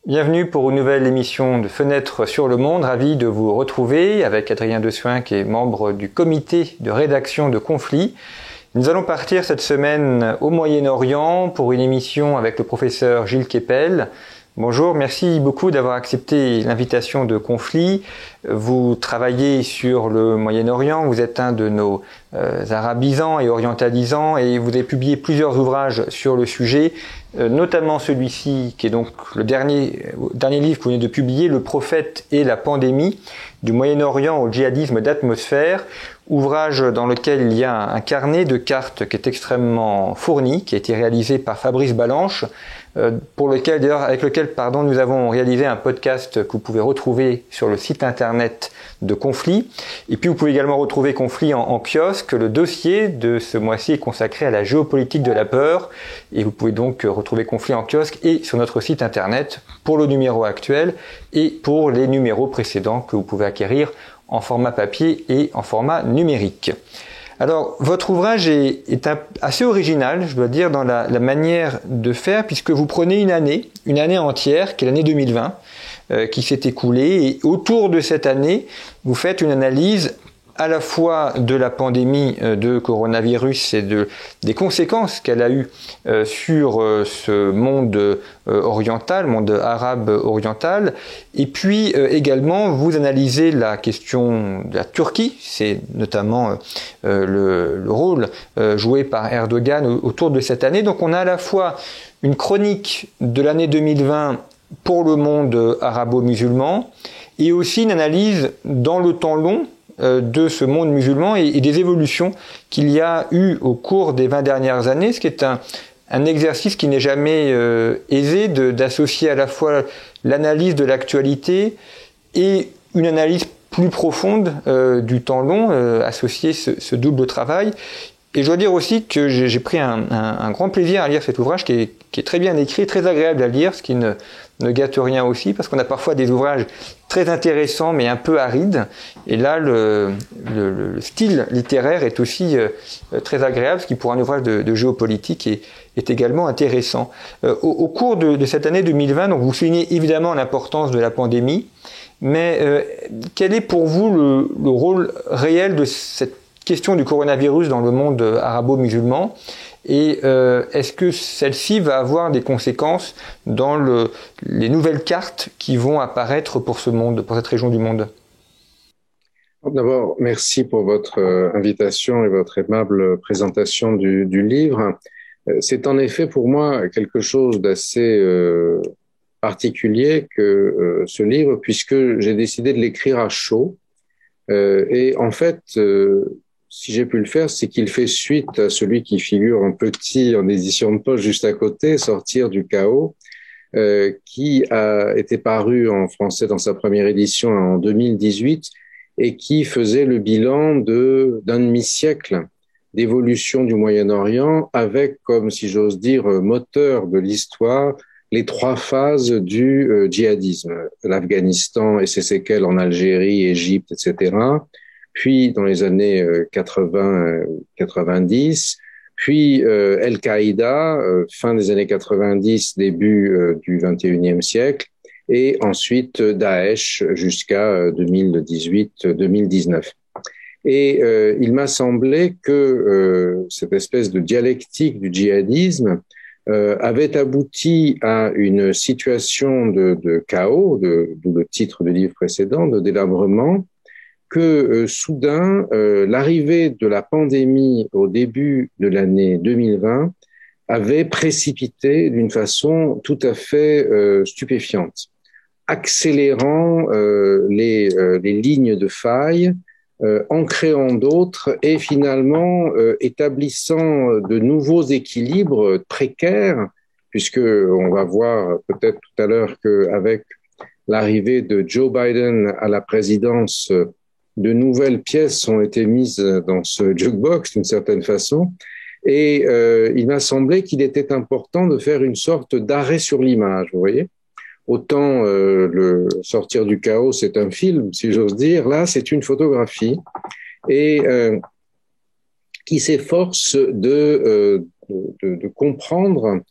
Bienvenue pour une nouvelle émission de Fenêtre sur le Monde. Ravi de vous retrouver avec Adrien Dessoin qui est membre du comité de rédaction de Conflit. Nous allons partir cette semaine au Moyen-Orient pour une émission avec le professeur Gilles Kepel. Bonjour, merci beaucoup d'avoir accepté l'invitation de Conflit. Vous travaillez sur le Moyen-Orient, vous êtes un de nos arabisants et orientalisants et vous avez publié plusieurs ouvrages sur le sujet, notamment celui-ci qui est donc le dernier livre que vous venez de publier, Le prophète et la pandémie, du Moyen-Orient au djihadisme d'atmosphère, ouvrage dans lequel il y a un carnet de cartes qui est extrêmement fourni, qui a été réalisé par Fabrice Balanche, avec lequel nous avons réalisé un podcast que vous pouvez retrouver sur le site internet de Conflit. Et puis vous pouvez également retrouver Conflit en kiosque. Le dossier de ce mois-ci est consacré à la géopolitique de la peur. Et vous pouvez donc retrouver Conflit en kiosque et sur notre site internet pour le numéro actuel et pour les numéros précédents que vous pouvez acquérir en format papier et en format numérique. Alors, votre ouvrage est assez original, je dois dire, dans la manière de faire, puisque vous prenez une année entière, qui est l'année 2020, qui s'est écoulée, et autour de cette année, vous faites une analyse à la fois de la pandémie de coronavirus et des conséquences qu'elle a eues sur ce monde oriental, monde arabe oriental, et puis également vous analysez la question de la Turquie, c'est notamment le rôle joué par Erdogan autour de cette année. Donc on a à la fois une chronique de l'année 2020 pour le monde arabo-musulman et aussi une analyse dans le temps long de ce monde musulman et des évolutions qu'il y a eu au cours des 20 dernières années, ce qui est un exercice qui n'est jamais aisé d'associer à la fois l'analyse de l'actualité et une analyse plus profonde du temps long, associer ce double travail. Et je dois dire aussi que j'ai pris un grand plaisir à lire cet ouvrage qui est très bien écrit, très agréable à lire, ce qui ne gâte rien aussi, parce qu'on a parfois des ouvrages très intéressants mais un peu arides. Et là, le style littéraire est aussi très agréable, ce qui pour un ouvrage de géopolitique est également intéressant. Au cours de cette année 2020, donc vous soulignez évidemment l'importance de la pandémie, mais quel est pour vous le rôle réel de cette question du coronavirus dans le monde arabo-musulman et est-ce que celle-ci va avoir des conséquences dans les nouvelles cartes qui vont apparaître pour ce monde, pour cette région du monde? D'abord, merci pour votre invitation et votre aimable présentation du livre. C'est en effet pour moi quelque chose d'assez particulier que ce livre, puisque j'ai décidé de l'écrire à chaud. Et en fait, si j'ai pu le faire, c'est qu'il fait suite à celui qui figure en petit en édition de poche juste à côté, Sortir du chaos, qui a été paru en français dans sa première édition en 2018 et qui faisait le bilan d'un demi-siècle d'évolution du Moyen-Orient avec, comme si j'ose dire, moteur de l'histoire, les trois phases du djihadisme. L'Afghanistan et ses séquelles en Algérie, Égypte, etc., puis dans les années 80-90, puis Al-Qaïda, fin des années 90, début du 21e siècle, et ensuite Daesh jusqu'à 2018-2019. Et il m'a semblé que cette espèce de dialectique du djihadisme avait abouti à une situation de chaos, d'où le titre du livre précédent, de délabrement, que soudain, l'arrivée de la pandémie au début de l'année 2020 avait précipité d'une façon tout à fait stupéfiante, accélérant les lignes de faille, en créant d'autres et finalement établissant de nouveaux équilibres précaires, puisque on va voir peut-être tout à l'heure qu'avec l'arrivée de Joe Biden à la présidence, de nouvelles pièces ont été mises dans ce jukebox d'une certaine façon. Et il m'a semblé qu'il était important de faire une sorte d'arrêt sur l'image, vous voyez. Autant le Sortir du chaos, c'est un film, si j'ose dire. Là, c'est une photographie et qui s'efforce de comprendre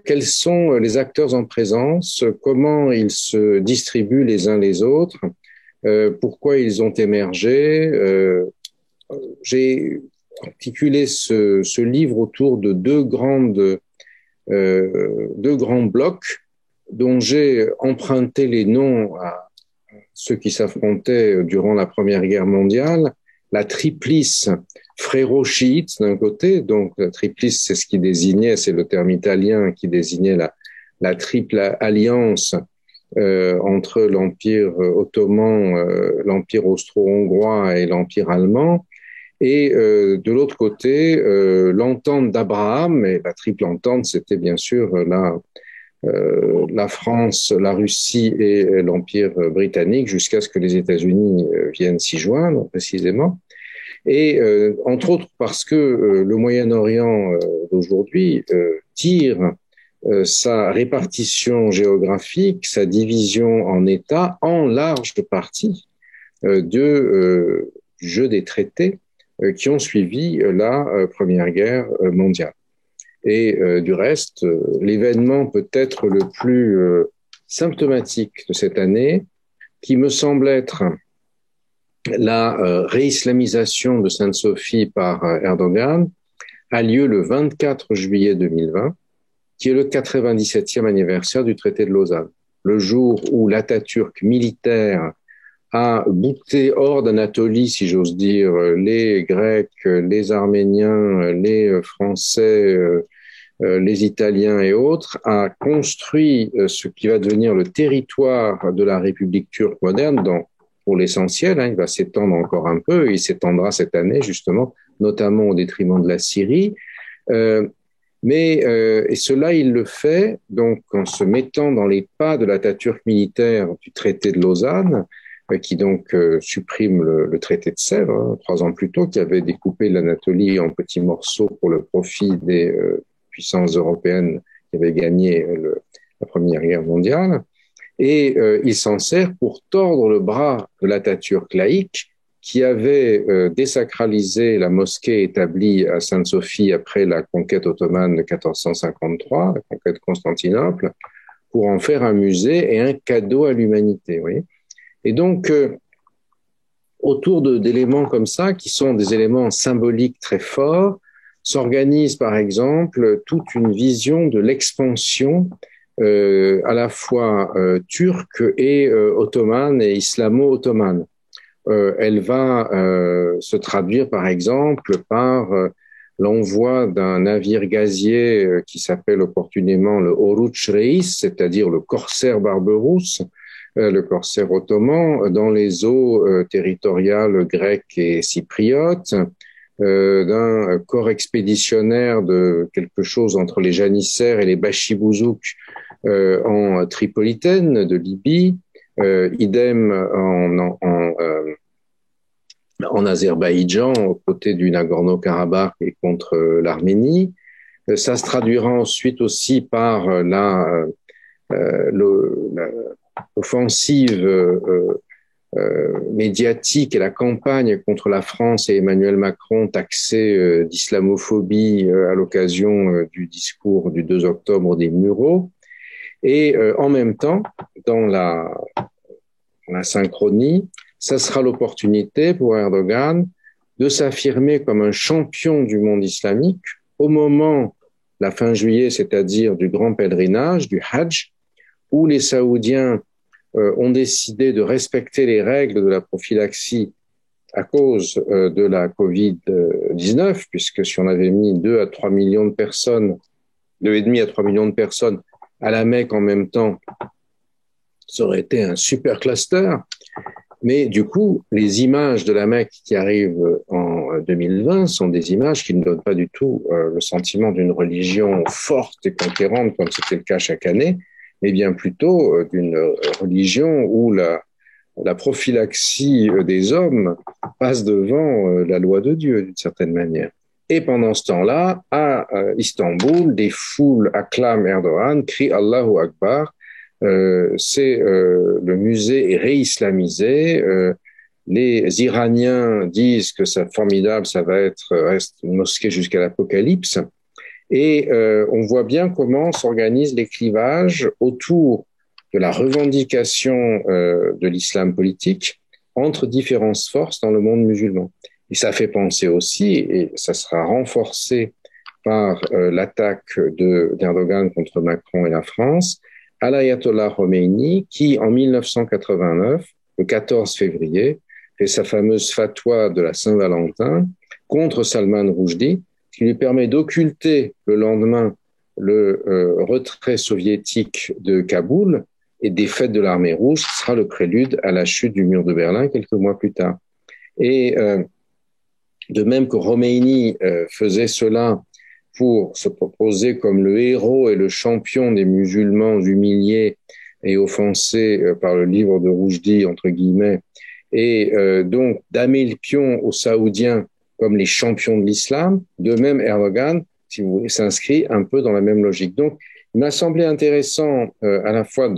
quels sont les acteurs en présence, comment ils se distribuent les uns les autres, pourquoi ils ont émergé. J'ai articulé ce livre autour de deux grands blocs dont j'ai emprunté les noms à ceux qui s'affrontaient durant la Première Guerre mondiale. La triplice fréro-chiite d'un côté, donc la triplice, c'est ce qui désignait, c'est le terme italien qui désignait la triple alliance entre l'Empire ottoman, l'Empire austro-hongrois et l'Empire allemand. Et de l'autre côté, l'entente d'Abraham, et la triple entente, c'était bien sûr la France, la Russie et l'Empire britannique, jusqu'à ce que les États-Unis viennent s'y joindre précisément. Et entre autres parce que le Moyen-Orient d'aujourd'hui tire sa répartition géographique, sa division en États, en large partie du jeu des traités qui ont suivi la Première Guerre mondiale. Et du reste, l'événement peut-être le plus symptomatique de cette année, qui me semble être la réislamisation de Sainte-Sophie par Erdogan, a lieu le 24 juillet 2020, qui est le 97e anniversaire du traité de Lausanne, le jour où l'Atatürk militaire a bouté hors d'Anatolie, si j'ose dire, les Grecs, les Arméniens, les Français, les Italiens et autres, a construit ce qui va devenir le territoire de la République turque moderne, pour l'essentiel, il va s'étendre encore un peu, il s'étendra cette année justement, notamment au détriment de la Syrie. Et cela, il le fait donc en se mettant dans les pas de l'Atatürk militaire du traité de Lausanne, qui donc supprime le traité de Sèvres, 3 ans plus tôt, qui avait découpé l'Anatolie en petits morceaux pour le profit des puissances européennes qui avaient gagné la Première Guerre mondiale. Et il s'en sert pour tordre le bras de l'Atatürk laïque, qui avait désacralisé la mosquée établie à Sainte-Sophie après la conquête ottomane de 1453, la conquête de Constantinople, pour en faire un musée et un cadeau à l'humanité. Oui. Et donc, autour d'éléments comme ça, qui sont des éléments symboliques très forts, s'organise par exemple toute une vision de l'expansion à la fois turque et ottomane et islamo-ottomane. Elle va se traduire par exemple par l'envoi d'un navire gazier qui s'appelle opportunément le Oruç Reis, c'est-à-dire le corsaire barberousse, le corsaire ottoman, dans les eaux territoriales grecques et cypriotes, d'un corps expéditionnaire de quelque chose entre les janissaires et les bachibouzouk en Tripolitaine de Libye, idem en Azerbaïdjan, aux côtés du Nagorno-Karabakh et contre l'Arménie. Ça se traduira ensuite aussi par l'offensive médiatique et la campagne contre la France et Emmanuel Macron taxé d'islamophobie à l'occasion du discours du 2 octobre des Mureaux. Et en même temps, dans la synchronie, ça sera l'opportunité pour Erdogan de s'affirmer comme un champion du monde islamique au moment, la fin juillet, c'est-à-dire du grand pèlerinage, du Hajj, où les Saoudiens ont décidé de respecter les règles de la prophylaxie à cause de la Covid-19, puisque si on avait mis 2 à 3 millions de personnes, 2,5 à 3 millions de personnes à la Mecque en même temps, ça aurait été un super cluster. Mais du coup, les images de la Mecque qui arrivent en 2020 sont des images qui ne donnent pas du tout le sentiment d'une religion forte et conquérante, comme c'était le cas chaque année, mais bien plutôt d'une religion où la prophylaxie des hommes passe devant la loi de Dieu, d'une certaine manière. Et pendant ce temps-là, à Istanbul, des foules acclament Erdogan, crient Allahu Akbar. Le musée est réislamisé. Les Iraniens disent que c'est formidable, ça va reste une mosquée jusqu'à l'Apocalypse. Et on voit bien comment s'organisent les clivages autour de la revendication de l'islam politique entre différentes forces dans le monde musulman. Et ça fait penser aussi, et ça sera renforcé par l'attaque d'Erdogan contre Macron et la France, à l'ayatollah Khomeini, qui en 1989, le 14 février, fait sa fameuse fatwa de la Saint-Valentin contre Salman Rushdie, qui lui permet d'occulter le lendemain le retrait soviétique de Kaboul et défaite de l'armée rouge, qui sera le prélude à la chute du mur de Berlin quelques mois plus tard. Et de même que Khomeini faisait cela pour se proposer comme le héros et le champion des musulmans humiliés et offensés par le livre de Rushdie, entre guillemets, et donc damer le pion aux Saoudiens comme les champions de l'islam, de même Erdogan, si vous voulez, s'inscrit un peu dans la même logique. Donc, il m'a semblé intéressant à la fois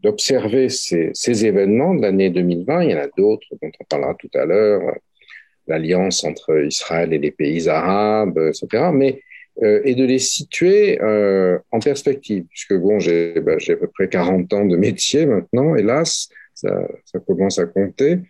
d'observer ces événements de l'année 2020, il y en a d'autres dont on parlera tout à l'heure, l'alliance entre Israël et les pays arabes, etc., mais et de les situer en perspective, puisque bon, j'ai à peu près 40 ans de métier maintenant, hélas, ça commence à compter.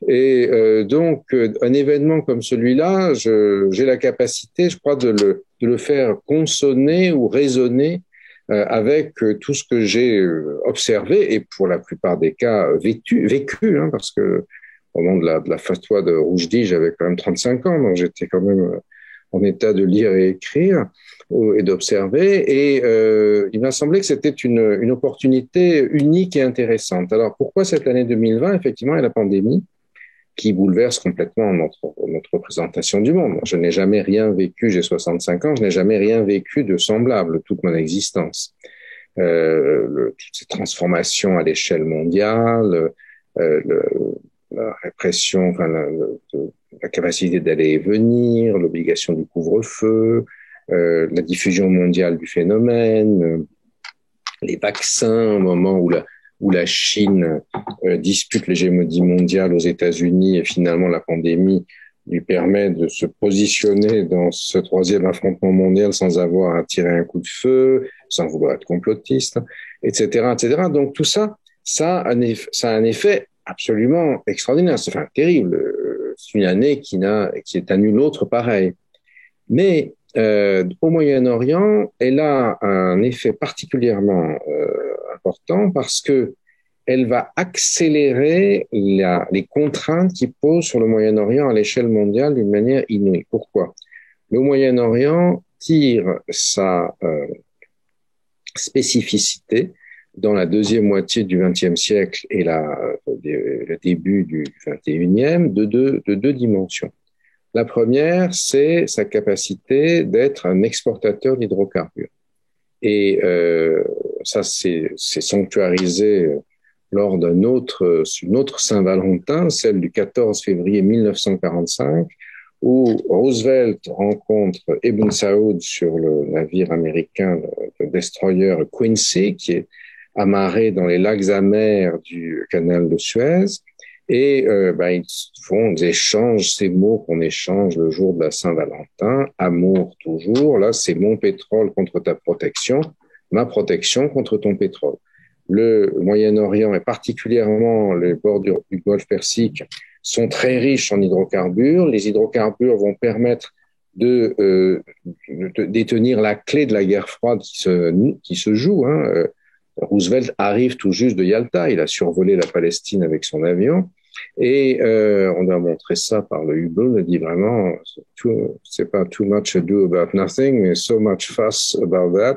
Et donc, un événement comme celui-là, j'ai la capacité, je crois, de le faire consonner ou résonner avec tout ce que j'ai observé et pour la plupart des cas vécu, hein, parce que au moment de la fatwa de Rushdie, j'avais quand même 35 ans, donc j'étais quand même en état de lire et écrire et d'observer. Et il m'a semblé que c'était une opportunité unique et intéressante. Alors, pourquoi cette année 2020? Effectivement, il y a la pandémie qui bouleverse complètement notre représentation du monde. Je n'ai jamais rien vécu, j'ai 65 ans, je n'ai jamais rien vécu de semblable toute mon existence. Toutes ces transformations à l'échelle mondiale, la répression, enfin la capacité d'aller et venir, l'obligation du couvre-feu, la diffusion mondiale du phénomène, les vaccins au moment où la Chine dispute l'hégémonie mondiale aux États-Unis et finalement la pandémie lui permet de se positionner dans ce troisième affrontement mondial sans avoir à tirer un coup de feu, sans vouloir être complotiste, etc., etc. Donc tout ça, ça a un effet absolument extraordinaire, c'est enfin terrible. C'est une année qui est à nul autre pareil. Mais au Moyen-Orient, elle a un effet particulièrement important parce que elle va accélérer les contraintes qui posent sur le Moyen-Orient à l'échelle mondiale d'une manière inouïe. Pourquoi? Le Moyen-Orient tire sa spécificité dans la deuxième moitié du XXe siècle et le début du XXIe de deux dimensions. La première, c'est sa capacité d'être un exportateur d'hydrocarbures. Et ça, c'est sanctuarisé lors d'une autre Saint-Valentin, celle du 14 février 1945, où Roosevelt rencontre Ibn Saoud sur le navire américain, le destroyer Quincy, qui est amarré dans les lacs amers du canal de Suez. Et ils échangent ces mots qu'on échange le jour de la Saint-Valentin, amour toujours, là c'est mon pétrole contre ta protection, ma protection contre ton pétrole. Le Moyen-Orient et particulièrement les bords du Golfe Persique sont très riches en hydrocarbures. Les hydrocarbures vont permettre de détenir la clé de la guerre froide qui se joue. Hein. Roosevelt arrive tout juste de Yalta, il a survolé la Palestine avec son avion et on a montré ça par le hublot, on a dit vraiment c'est pas too much ado about nothing, mais so much fuss about that,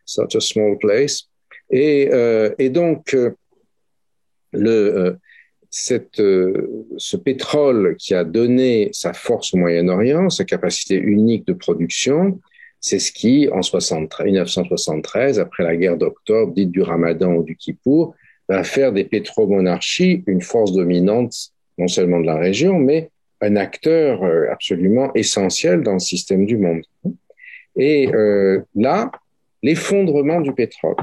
such a small place. Et donc ce pétrole qui a donné sa force au Moyen-Orient, sa capacité unique de production, c'est ce qui, en 1973, après la guerre d'octobre, dite du Ramadan ou du Kippour, va faire des pétromonarchies une force dominante, non seulement de la région, mais un acteur absolument essentiel dans le système du monde. Et là, l'effondrement du pétrole,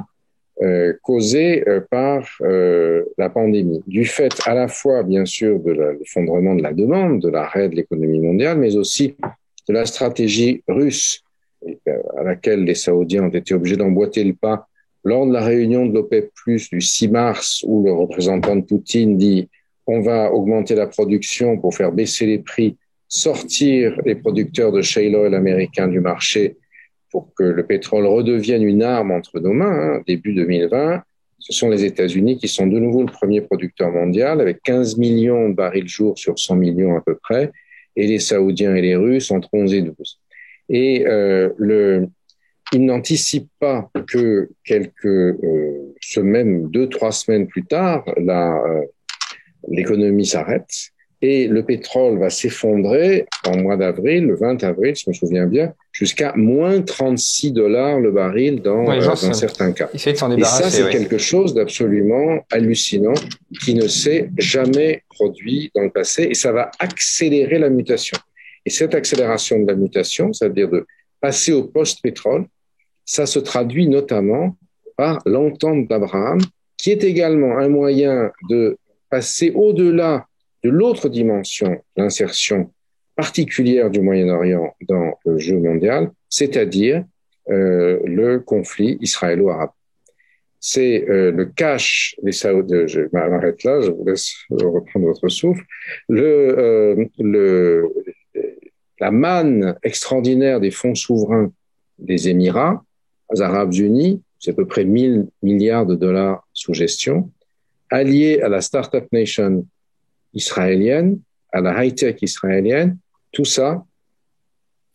causé par la pandémie, du fait à la fois, bien sûr, de l'effondrement de la demande, de l'arrêt de l'économie mondiale, mais aussi de la stratégie russe à laquelle les Saoudiens ont été obligés d'emboîter le pas lors de la réunion de l'OPEP+, du 6 mars, où le représentant de Poutine dit on va augmenter la production pour faire baisser les prix, sortir les producteurs de shale oil américains du marché pour que le pétrole redevienne une arme entre nos mains, début 2020. Ce sont les États-Unis qui sont de nouveau le premier producteur mondial, avec 15 millions de barils jour sur 100 millions à peu près, et les Saoudiens et les Russes entre 11 et 12. Et ils n'anticipent pas que quelques semaines, 2-3 semaines plus tard, l'économie s'arrête et le pétrole va s'effondrer en mois d'avril, le 20 avril, si je me souviens bien, jusqu'à moins 36 $ le baril dans certains cas. Et ça, c'est quelque chose d'absolument hallucinant qui ne s'est jamais produit dans le passé et ça va accélérer la mutation. Et cette accélération de la mutation, c'est-à-dire de passer au post-pétrole, ça se traduit notamment par l'entente d'Abraham, qui est également un moyen de passer au-delà de l'autre dimension d'insertion particulière du Moyen-Orient dans le jeu mondial, c'est-à-dire le conflit israélo-arabe. C'est le cash des Saoudiens. Je m'arrête là, je vous laisse reprendre votre souffle. La manne extraordinaire des fonds souverains des Émirats arabes unis, c'est à peu près 1 000 milliards de dollars sous gestion, allié à la Startup Nation israélienne, à la high-tech israélienne, tout ça,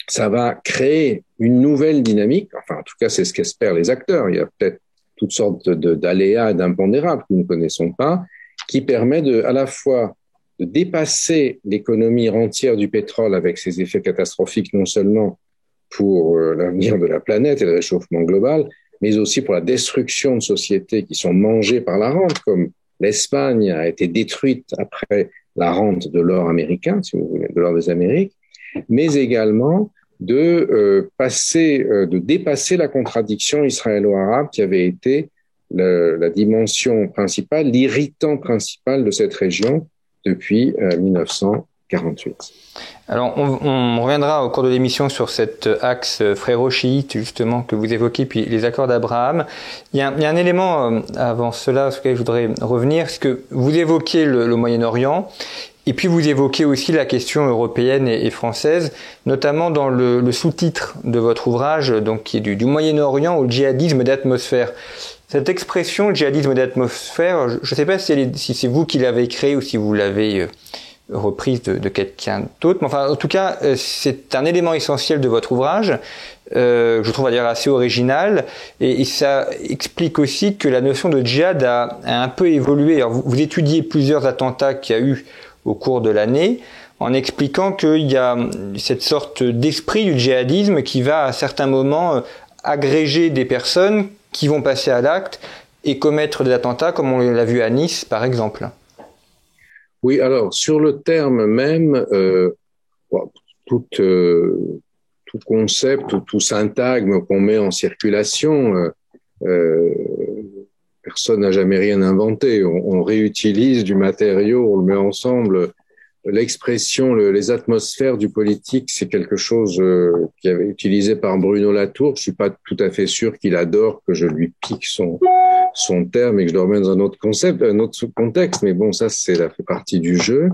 ça va créer une nouvelle dynamique. Enfin, en tout cas, c'est ce qu'espèrent les acteurs. Il y a peut-être toutes sortes d'aléas et d'impondérables que nous ne connaissons pas, qui permet à la fois de dépasser l'économie rentière du pétrole avec ses effets catastrophiques, non seulement pour l'avenir de la planète et le réchauffement global, mais aussi pour la destruction de sociétés qui sont mangées par la rente, comme l'Espagne a été détruite après la rente de l'or américain, si vous voulez, de l'or des Amériques, mais également de dépasser la contradiction israélo-arabe qui avait été la dimension principale, l'irritant principal de cette région depuis 1948. Alors, on reviendra au cours de l'émission sur cet axe fréro-chiite, justement, que vous évoquez, puis les accords d'Abraham. Il y a un élément avant cela sur lequel je voudrais revenir, c'est que vous évoquez le Moyen-Orient, et puis vous évoquez aussi la question européenne et française, notamment dans le sous-titre de votre ouvrage, donc qui est du Moyen-Orient au djihadisme d'atmosphère. Cette expression, djihadisme d'atmosphère, je ne sais pas si c'est vous qui l'avez créée ou si vous l'avez reprise de quelqu'un d'autre, mais enfin, en tout cas, c'est un élément essentiel de votre ouvrage, je trouve à dire assez original, et ça explique aussi que la notion de djihad a un peu évolué. Alors, vous étudiez plusieurs attentats qu'il y a eu au cours de l'année, en expliquant qu'il y a cette sorte d'esprit du djihadisme qui va à certains moments agréger des personnes qui vont passer à l'acte et commettre des attentats, comme on l'a vu à Nice, par exemple. Oui, alors, sur le terme même, tout concept ou tout syntagme qu'on met en circulation, personne n'a jamais rien inventé. On réutilise du matériau, on le met ensemble. L'expression, les atmosphères du politique, c'est quelque chose qui avait utilisé par Bruno Latour. Je suis pas tout à fait sûr qu'il adore que je lui pique son terme et que je le remette dans un autre concept, un autre contexte. Mais bon, ça, fait partie du jeu.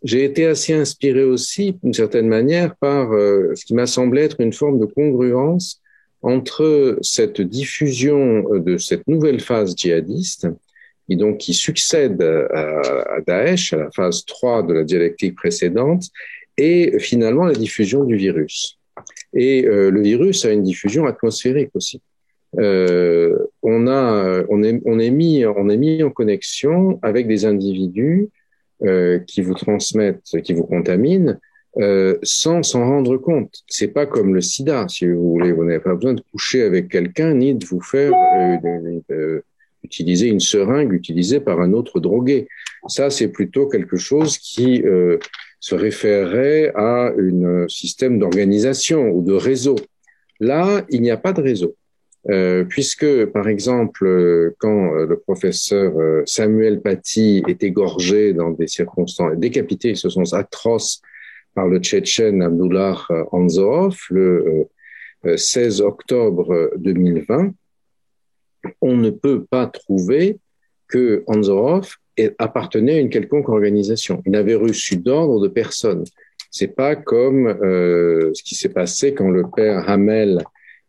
J'ai été assez inspiré aussi, d'une certaine manière, par ce qui m'a semblé être une forme de congruence entre cette diffusion de cette nouvelle phase djihadiste, qui succède à Daesh, à la phase 3 de la dialectique précédente, et finalement la diffusion du virus. Et le virus a une diffusion atmosphérique aussi. On est mis en connexion avec des individus qui vous transmettent, qui vous contaminent, sans s'en rendre compte. C'est pas comme le sida, si vous voulez. Vous n'avez pas besoin de coucher avec quelqu'un ni de vous faire utiliser une seringue utilisée par un autre drogué. Ça, c'est plutôt quelque chose qui se référerait à un système d'organisation ou de réseau. Là, il n'y a pas de réseau. Puisque, par exemple, quand le professeur Samuel Paty est égorgé dans des circonstances, décapité, ce sont atroces, par le Tchétchène Abdullah Anzorov le 16 octobre 2020, on ne peut pas trouver que Anzorov appartenait à une quelconque organisation. Il n'avait reçu d'ordre de personne. C'est pas comme ce qui s'est passé quand le père Hamel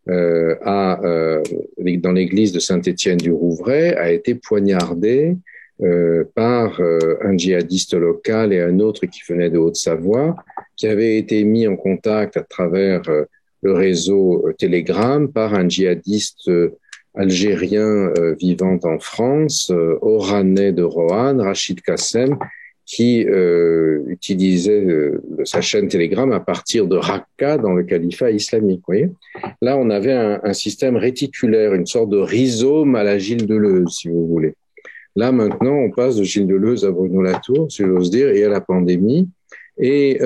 dans l'église de Saint-Étienne-du-Rouvray a été poignardé par un djihadiste local et un autre qui venait de Haute-Savoie, qui avait été mis en contact à travers le réseau Telegram par un djihadiste algérien vivant en France, oranais de Roanne, Rachid Kassem, qui utilisait sa chaîne Telegram à partir de Raqqa dans le califat islamique. Vous voyez, là, on avait un système réticulaire, une sorte de rhizome à la Gilles Deleuze, si vous voulez. Là, maintenant, on passe de Gilles Deleuze à Bruno Latour, si j'ose dire, et à la pandémie. Et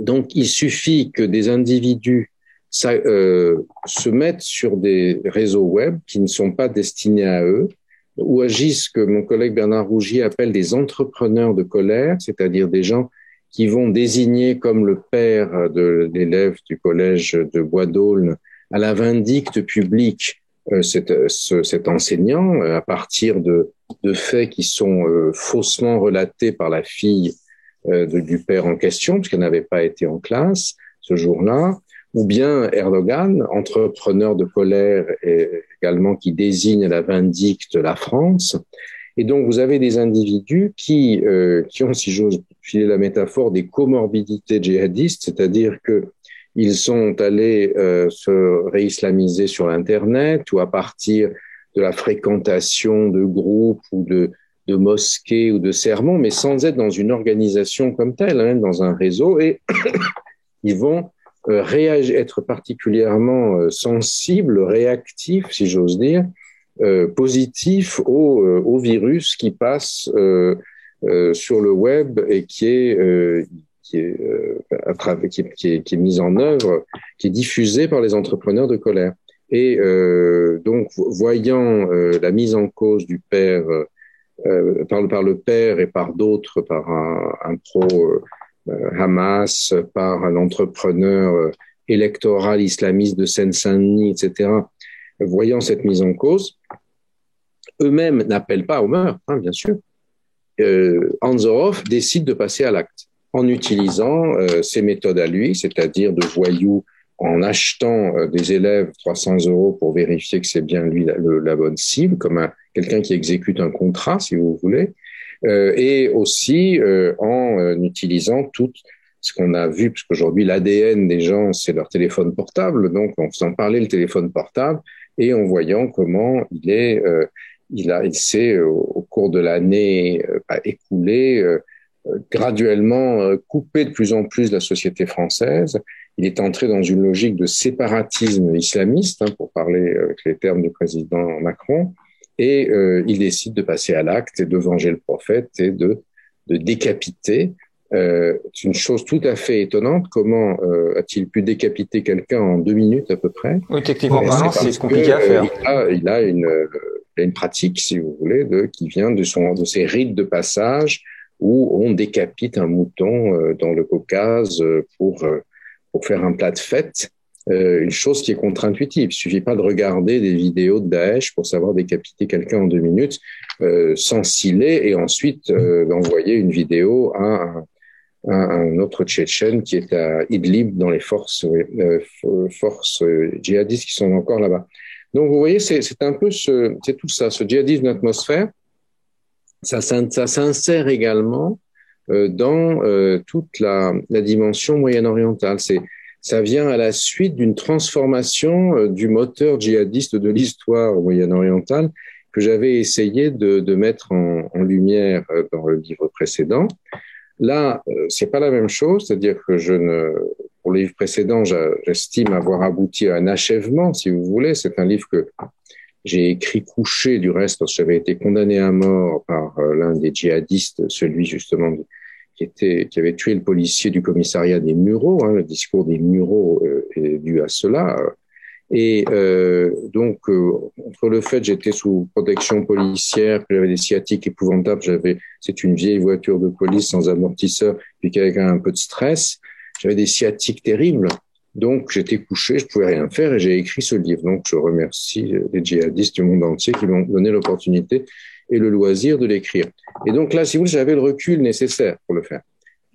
donc, il suffit que des individus se mettent sur des réseaux web qui ne sont pas destinés à eux, ou agissent ce que mon collègue Bernard Rougier appelle des entrepreneurs de colère, c'est-à-dire des gens qui vont désigner comme le père de l'élève du collège de Bois d'Aulne à la vindicte publique cet enseignant à partir de faits qui sont faussement relatés par la fille du père en question, puisqu'elle n'avait pas été en classe ce jour-là, ou bien Erdogan, entrepreneur de colère et également qui désigne à la vindicte la France. Et donc, vous avez des individus qui ont, si j'ose filer la métaphore, des comorbidités djihadistes, c'est-à-dire que ils sont allés se réislamiser sur l'Internet ou à partir de la fréquentation de groupes ou de mosquées ou de sermons, mais sans être dans une organisation comme telle, hein, dans un réseau, et ils vont être particulièrement sensibles, réactifs, si j'ose dire, positifs au virus qui passe sur le web et qui est mis en œuvre, qui est diffusé par les entrepreneurs de colère. Et donc, voyant la mise en cause du père par le père et par d'autres, par un pro Hamas, par un entrepreneur électoral islamiste de Seine-Saint-Denis, etc., voyant cette mise en cause, eux-mêmes n'appellent pas au meurtre, hein, bien sûr. Anzorov décide de passer à l'acte en utilisant ses méthodes à lui, c'est-à-dire de voyou, en achetant des élèves 300 € pour vérifier que c'est bien lui la bonne cible, comme quelqu'un qui exécute un contrat, si vous voulez, et aussi en utilisant tout ce qu'on a vu, parce qu'aujourd'hui l'ADN des gens, c'est leur téléphone portable, donc en faisant parler le téléphone portable et en voyant comment il s'est au cours de l'année écoulée graduellement coupé de plus en plus la société française. Il est entré dans une logique de séparatisme islamiste, hein, pour parler avec les termes du président Macron, et il décide de passer à l'acte et de venger le prophète et de décapiter. C'est une chose tout à fait étonnante. Comment a-t-il pu décapiter quelqu'un en 2 minutes à peu près? Oui, techniquement parlant, c'est compliqué à faire. Il a une pratique, si vous voulez, qui vient de ses rites de passage où on décapite un mouton dans le Caucase pour faire un plat de fête. Une chose qui est contre-intuitive. Il suffit pas de regarder des vidéos de Daesh pour savoir décapiter quelqu'un en 2 minutes, sans sciller et ensuite d'envoyer une vidéo à un autre Tchétchène qui est à Idlib dans les forces djihadistes qui sont encore là-bas. Donc vous voyez, c'est un peu c'est tout ça, ce djihadisme d'atmosphère. Ça s'insère également dans toute la dimension moyen-orientale. Ça vient à la suite d'une transformation du moteur djihadiste de l'histoire moyen-orientale que j'avais essayé de mettre en lumière dans le livre précédent. Là, c'est pas la même chose, c'est-à-dire que pour le livre précédent, j'estime avoir abouti à un achèvement, si vous voulez. C'est un livre que j'ai écrit couché, du reste, parce que j'avais été condamné à mort par l'un des djihadistes, celui justement qui avait tué le policier du commissariat des Mureaux. Hein, le discours des Mureaux est dû à cela. Et entre le fait que j'étais sous protection policière, que j'avais des sciatiques épouvantables, c'est une vieille voiture de police sans amortisseur, puis qu'avec un peu de stress, j'avais des sciatiques terribles. Donc j'étais couché, je pouvais rien faire et j'ai écrit ce livre. Donc je remercie les djihadistes du monde entier qui m'ont donné l'opportunité et le loisir de l'écrire. Et donc là, si vous voulez, j'avais le recul nécessaire pour le faire.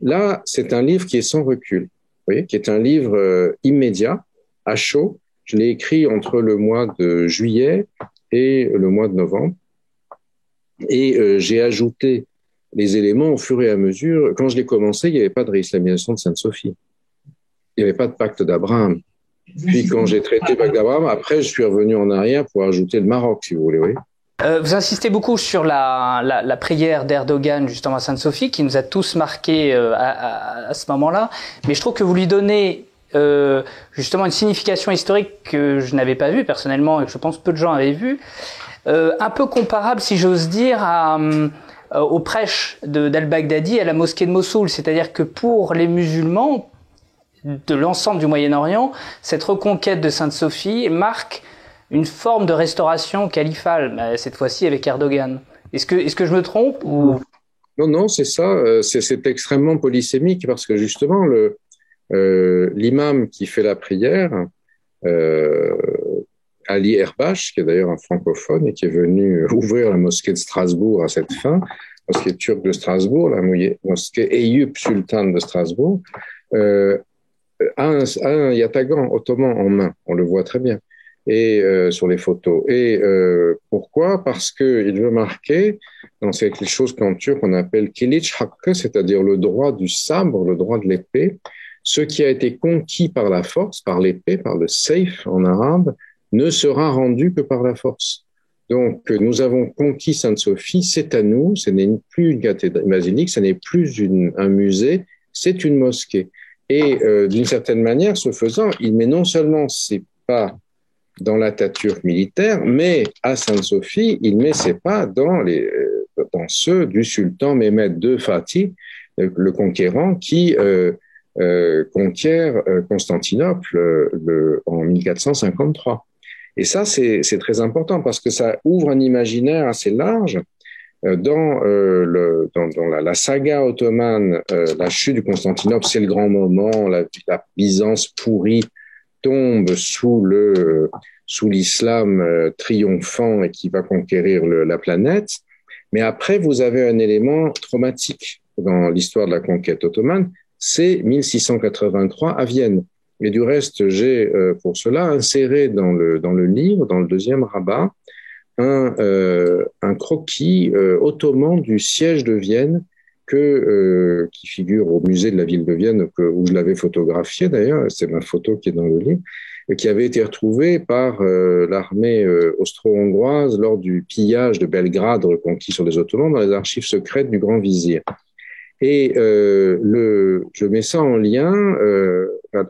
Là, c'est un livre qui est sans recul, vous voyez, qui est un livre immédiat, à chaud. Je l'ai écrit entre le mois de juillet et le mois de novembre. Et j'ai ajouté les éléments au fur et à mesure. Quand je l'ai commencé, il n'y avait pas de réislamisation de Sainte-Sophie. Il n'y avait pas de pacte d'Abraham. Puis quand j'ai traité le pacte d'Abraham, après, je suis revenu en arrière pour ajouter le Maroc, si vous voulez, oui. Vous insistez beaucoup sur la prière d'Erdogan justement à Sainte-Sophie, qui nous a tous marqués à ce moment-là. Mais je trouve que vous lui donnez justement une signification historique que je n'avais pas vue personnellement et que je pense peu de gens avaient vue, un peu comparable, si j'ose dire, au prêche d'Al-Baghdadi à la mosquée de Mossoul. C'est-à-dire que pour les musulmans de l'ensemble du Moyen-Orient, cette reconquête de Sainte-Sophie marque une forme de restauration califale, cette fois-ci avec Erdogan. Est-ce que je me trompe ou... Non, c'est ça. C'est extrêmement polysémique parce que justement, l'imam qui fait la prière, Ali Erbash, qui est d'ailleurs un francophone et qui est venu ouvrir la mosquée de Strasbourg à cette fin, mosquée turque de Strasbourg, la mosquée Eyüp Sultan de Strasbourg, a un yatagan ottoman en main. On le voit très bien. Et sur les photos. Et pourquoi? Parce que il veut marquer dans quelque chose qu'en turc on appelle kiliç hakkı, c'est-à-dire le droit du sabre, le droit de l'épée, ce qui a été conquis par la force, par l'épée, par le seif en arabe, ne sera rendu que par la force. Donc nous avons conquis Sainte-Sophie, c'est à nous, ce n'est plus une cathédrale basilique, ce n'est plus un musée, c'est une mosquée. Et d'une certaine manière, ce faisant, il met non seulement ses pas dans l'Atatürk militaire, mais à Sainte-Sophie, il met ses pas dans ceux du sultan Mehmed II Fatih, le conquérant, qui conquiert Constantinople en 1453. Et ça, c'est très important parce que ça ouvre un imaginaire assez large dans la saga ottomane. La chute du Constantinople, c'est le grand moment, la Byzance pourrie tombe sous l'islam triomphant et qui va conquérir la planète. Mais après, vous avez un élément traumatique dans l'histoire de la conquête ottomane, c'est 1683 à Vienne. Et du reste, j'ai pour cela inséré dans le livre, dans le deuxième rabat, un croquis ottoman du siège de Vienne qui figure au musée de la ville de Vienne, où je l'avais photographié d'ailleurs, c'est ma photo qui est dans le livre, et qui avait été retrouvée par l'armée austro-hongroise lors du pillage de Belgrade reconquis sur les Ottomans dans les archives secrètes du Grand Vizir. Et je mets ça en lien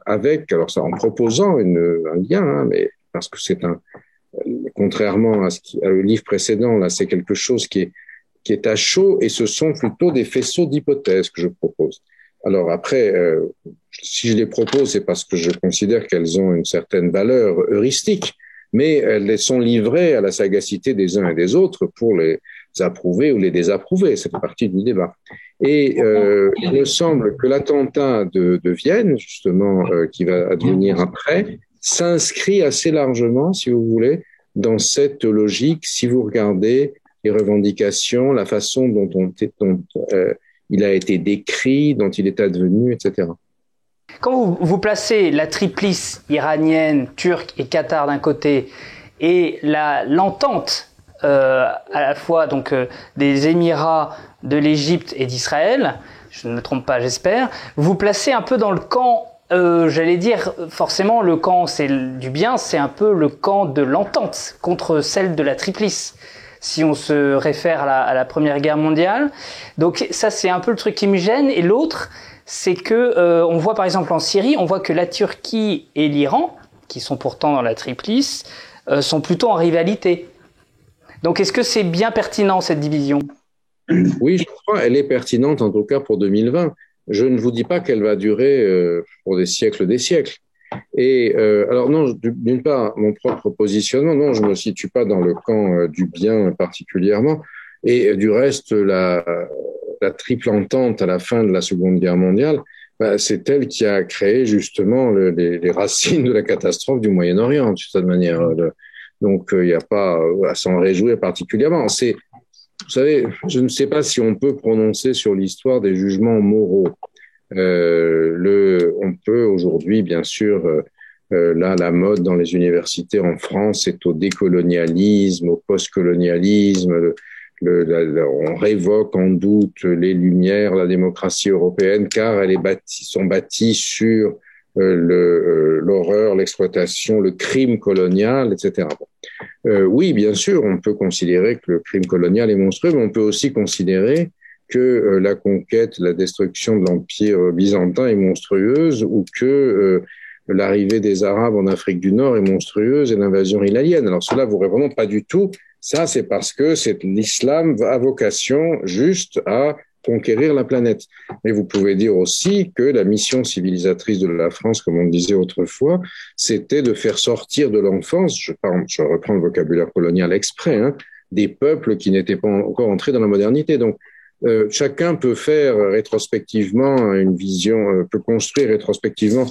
avec, alors ça en proposant un lien, hein, mais parce que contrairement au livre précédent, là c'est quelque chose qui est à chaud, et ce sont plutôt des faisceaux d'hypothèses que je propose. Alors après, si je les propose, c'est parce que je considère qu'elles ont une certaine valeur heuristique, mais elles sont livrées à la sagacité des uns et des autres pour les approuver ou les désapprouver. C'est partie du débat. Et il me semble que l'attentat de Vienne, justement, qui va advenir après, s'inscrit assez largement, si vous voulez, dans cette logique. Si vous regardez les revendications, la façon dont il a été décrit, dont il est advenu, etc. Quand vous placez la triplice iranienne, turque et Qatar d'un côté et l'entente à la fois donc des Émirats, de l'Égypte et d'Israël, je ne me trompe pas, j'espère, vous placez un peu dans le camp, j'allais dire forcément le camp c'est du bien, c'est un peu le camp de l'entente contre celle de la triplice, si on se réfère à la Première Guerre mondiale. Donc ça c'est un peu le truc qui me gêne. Et l'autre, c'est que on voit par exemple en Syrie, on voit que la Turquie et l'Iran, qui sont pourtant dans la triplice, sont plutôt en rivalité. Donc est-ce que c'est bien pertinent cette division ? Oui, je crois elle est pertinente en tout cas pour 2020. Je ne vous dis pas qu'elle va durer pour des siècles. Et alors non, d'une part, mon propre positionnement, non, je me situe pas dans le camp du bien particulièrement. Et du reste, la triple entente à la fin de la Seconde Guerre mondiale, c'est elle qui a créé justement les racines de la catastrophe du Moyen-Orient, d'une certaine manière. Donc, il n'y a pas à s'en réjouir particulièrement. Vous savez, je ne sais pas si on peut prononcer sur l'histoire des jugements moraux. On peut aujourd'hui, bien sûr, là, la mode dans les universités en France est au décolonialisme, au postcolonialisme. On révoque en doute les Lumières, la démocratie européenne, car sont bâties sur l'horreur, l'exploitation, le crime colonial, etc. Oui, bien sûr, on peut considérer que le crime colonial est monstrueux, mais on peut aussi considérer que la conquête, la destruction de l'Empire byzantin est monstrueuse, ou que l'arrivée des Arabes en Afrique du Nord est monstrueuse et l'invasion hilalienne. Alors cela vous répondons pas du tout. Ça, c'est parce que l'islam a vocation juste à conquérir la planète. Mais vous pouvez dire aussi que la mission civilisatrice de la France, comme on disait autrefois, c'était de faire sortir de l'enfance, je reprends le vocabulaire colonial exprès, des peuples qui n'étaient pas encore entrés dans la modernité. Donc, chacun peut faire rétrospectivement une vision, peut construire rétrospectivement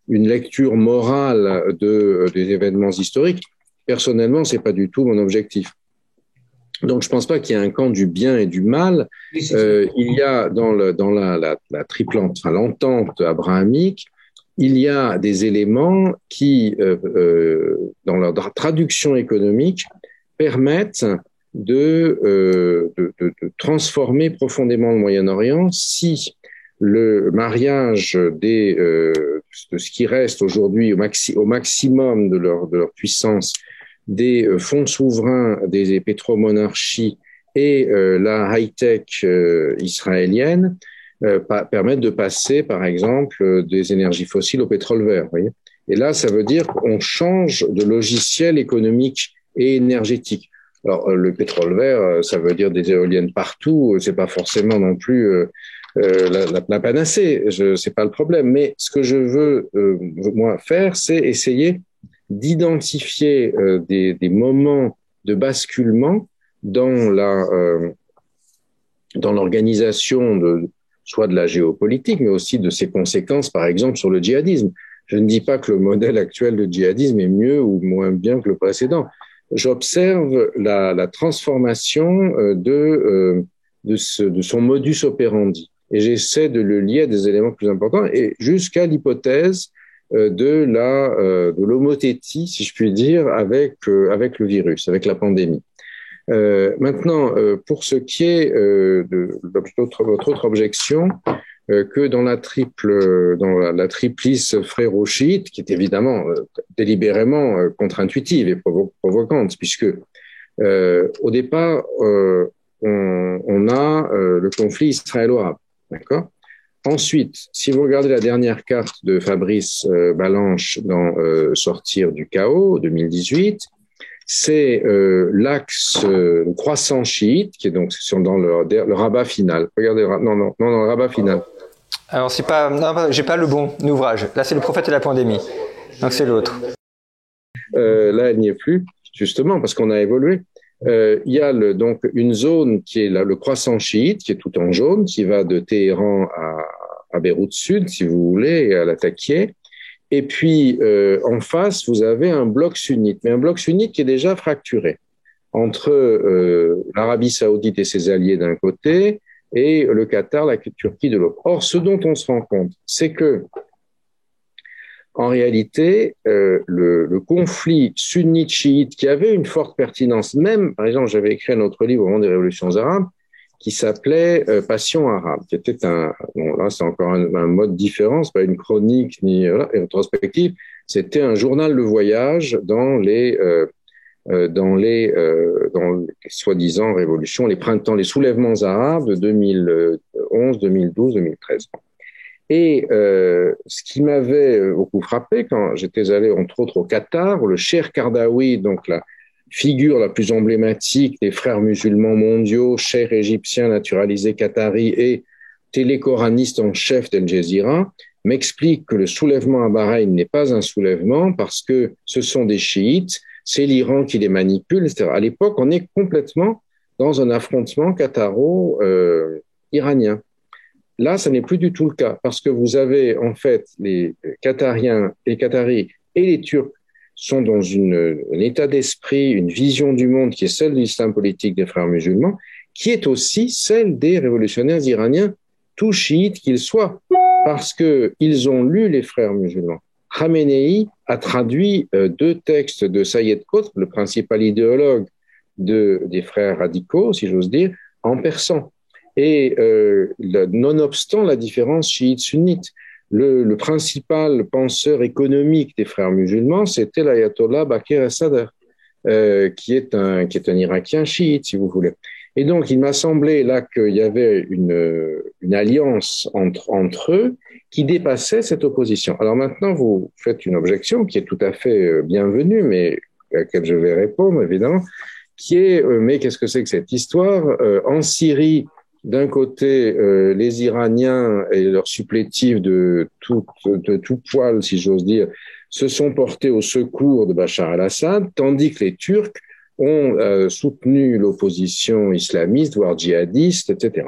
une lecture morale des événements historiques. Personnellement, c'est pas du tout mon objectif. Donc, je pense pas qu'il y ait un camp du bien et du mal. Il y a dans la triple, enfin, l'entente abrahamique, il y a des éléments qui, dans leur traduction économique, permettent de transformer profondément le Moyen-Orient si le mariage de ce qui reste aujourd'hui au maximum de leur puissance, des fonds souverains, des pétromonarchies et la high-tech israélienne permettent de passer, par exemple, des énergies fossiles au pétrole vert. Vous voyez. Et là, ça veut dire qu'on change de logiciel économique et énergétique. Alors, le pétrole vert, ça veut dire des éoliennes partout. C'est pas forcément non plus la panacée. C'est pas le problème. Mais ce que je veux moi faire, c'est essayer d'identifier des moments de basculement dans l'organisation soit de la géopolitique, mais aussi de ses conséquences, par exemple, sur le djihadisme. Je ne dis pas que le modèle actuel de djihadisme est mieux ou moins bien que le précédent. J'observe la transformation de son modus operandi et j'essaie de le lier à des éléments plus importants et jusqu'à l'hypothèse de l'homothétie, si je puis dire, avec le virus, avec la pandémie. Maintenant, pour ce qui est de votre autre objection, que dans la triplice frérot-chiite, qui est évidemment délibérément contre-intuitive et provocante, puisque au départ, on a le conflit israélo-arabe, d'accord ? Ensuite, si vous regardez la dernière carte de Fabrice Balanche dans Sortir du chaos 2018, c'est l'axe croissant chiite qui est donc dans le rabat final. Regardez, non, le rabat final. Alors c'est pas, non, j'ai pas le bon ouvrage. Là, c'est le prophète et la pandémie. Donc c'est l'autre. Là, elle n'y est plus, justement, parce qu'on a évolué. Il y a donc une zone qui est là, le croissant chiite, qui est tout en jaune, qui va de Téhéran à Beyrouth Sud, si vous voulez, et à Latakia. Et puis, en face, vous avez un bloc sunnite, mais un bloc sunnite qui est déjà fracturé entre l'Arabie saoudite et ses alliés d'un côté et le Qatar, la Turquie de l'autre. Or, ce dont on se rend compte, c'est que, en réalité, le conflit sunnite-chiite qui avait une forte pertinence, même, par exemple, j'avais écrit un autre livre au moment des révolutions arabes, qui s'appelait Passion arabe, qui était bon là c'est encore un mode différent, c'est pas une chronique ni rétrospective, c'était un journal de voyage dans les soi-disant révolutions, les printemps, les soulèvements arabes de 2011, 2012, 2013. Et ce qui m'avait beaucoup frappé quand j'étais allé entre autres au Qatar, où le Cheikh Kardawi, donc la figure la plus emblématique des frères musulmans mondiaux, cheikh égyptien naturalisé qatari et télécoraniste en chef d'Al Jazeera, m'explique que le soulèvement à Bahreïn n'est pas un soulèvement parce que ce sont des chiites, c'est l'Iran qui les manipule, etc. À l'époque, on est complètement dans un affrontement qataro-iranien. Là, ça n'est plus du tout le cas parce que vous avez en fait les Qatariens, les Qataris et les Turcs sont dans un état d'esprit, une vision du monde qui est celle de l'islam politique des frères musulmans, qui est aussi celle des révolutionnaires iraniens, tout chiites qu'ils soient, parce qu'ils ont lu les frères musulmans. Khamenei a traduit 2 textes de Sayyid Qutb, le principal idéologue des frères radicaux, si j'ose dire, en persan. Et nonobstant la différence chiite-sunnite, le principal penseur économique des frères musulmans, c'était l'ayatollah Bakr al-Sadr, qui est un Irakien chiite, si vous voulez. Et donc, il m'a semblé là qu'il y avait une alliance entre eux qui dépassait cette opposition. Alors maintenant, vous faites une objection qui est tout à fait bienvenue, mais à laquelle je vais répondre, évidemment, qui est, mais qu'est-ce que c'est que cette histoire? En Syrie, d'un côté, les Iraniens et leurs supplétifs de tout poil, si j'ose dire, se sont portés au secours de Bachar el-Assad, tandis que les Turcs ont soutenu l'opposition islamiste, voire djihadiste, etc.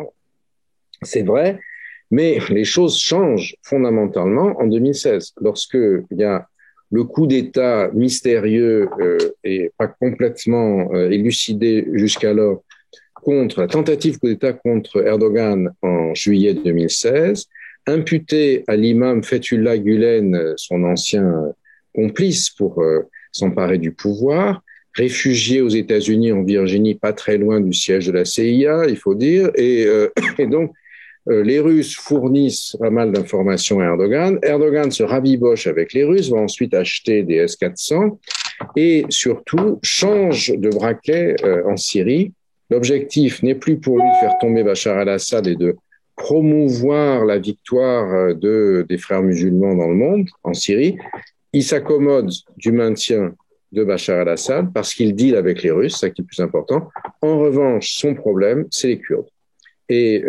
C'est vrai, mais les choses changent fondamentalement en 2016, lorsque il y a le coup d'État mystérieux et pas complètement élucidé jusqu'alors contre la tentative coup d'État contre Erdogan en juillet 2016, imputé à l'imam Fethullah Gülen, son ancien complice pour s'emparer du pouvoir, réfugié aux États-Unis en Virginie, pas très loin du siège de la CIA, il faut dire, et donc les Russes fournissent pas mal d'informations à Erdogan. Erdogan se rabiboche avec les Russes, va ensuite acheter des S-400 et surtout change de braquet en Syrie. L'objectif n'est plus pour lui de faire tomber Bachar el-Assad et de promouvoir la victoire des frères musulmans dans le monde, en Syrie. Il s'accommode du maintien de Bachar el-Assad parce qu'il deal avec les Russes, c'est ça qui est le plus important. En revanche, son problème, c'est les Kurdes. Et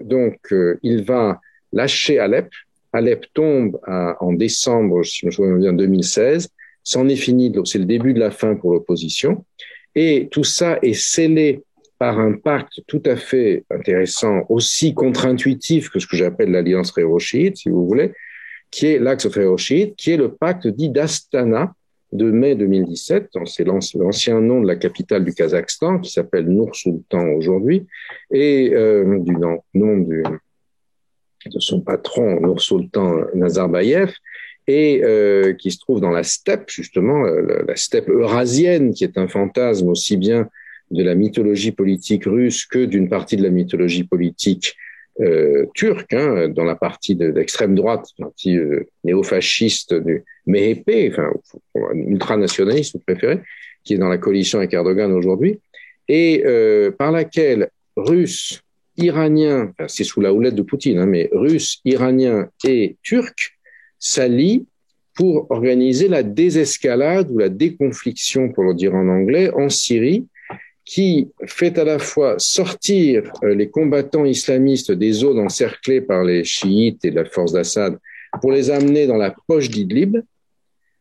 donc, il va lâcher Alep. Alep tombe en décembre, si je me souviens bien, 2016. C'en est fini, c'est le début de la fin pour l'opposition. Et tout ça est scellé par un pacte tout à fait intéressant, aussi contre-intuitif que ce que j'appelle l'alliance frérot-chiite, si vous voulez, qui est l'axe frérot-chiite, qui est le pacte dit d'Astana de mai 2017. C'est l'ancien nom de la capitale du Kazakhstan, qui s'appelle Nour-Sultan aujourd'hui, et du nom de son patron, Nour-Sultan Nazarbayev, et qui se trouve dans la steppe, justement, la steppe eurasienne, qui est un fantasme aussi bien de la mythologie politique russe que d'une partie de la mythologie politique turque, dans la partie d'extrême droite, partie néofasciste du MHP, enfin ultranationaliste, vous préférez, qui est dans la coalition avec Erdogan aujourd'hui, et par laquelle Russes, Iraniens, enfin, c'est sous la houlette de Poutine, mais Russes, Iraniens et Turcs s'allient pour organiser la désescalade ou la déconfliction, pour le dire en anglais, en Syrie, qui fait à la fois sortir les combattants islamistes des zones encerclées par les chiites et la force d'Assad pour les amener dans la poche d'Idlib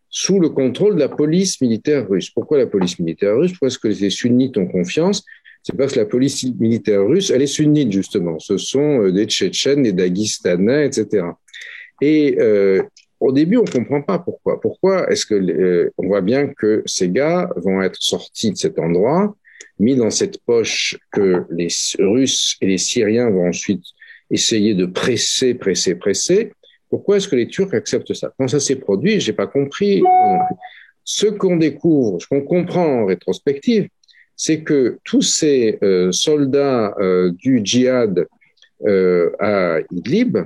sous le contrôle de la police militaire russe. Pourquoi la police militaire russe? Pourquoi est-ce que les sunnites ont confiance? C'est parce que la police militaire russe, elle est sunnite justement. Ce sont des Tchétchènes, des Daguestanais, etc. Et au début, on comprend pas pourquoi. Pourquoi est-ce que on voit bien que ces gars vont être sortis de cet endroit, mis dans cette poche que les Russes et les Syriens vont ensuite essayer de presser. Pourquoi est-ce que les Turcs acceptent ça? Quand ça s'est produit, j'ai pas compris. Ce qu'on découvre, ce qu'on comprend en rétrospective, c'est que tous ces soldats du djihad à Idlib,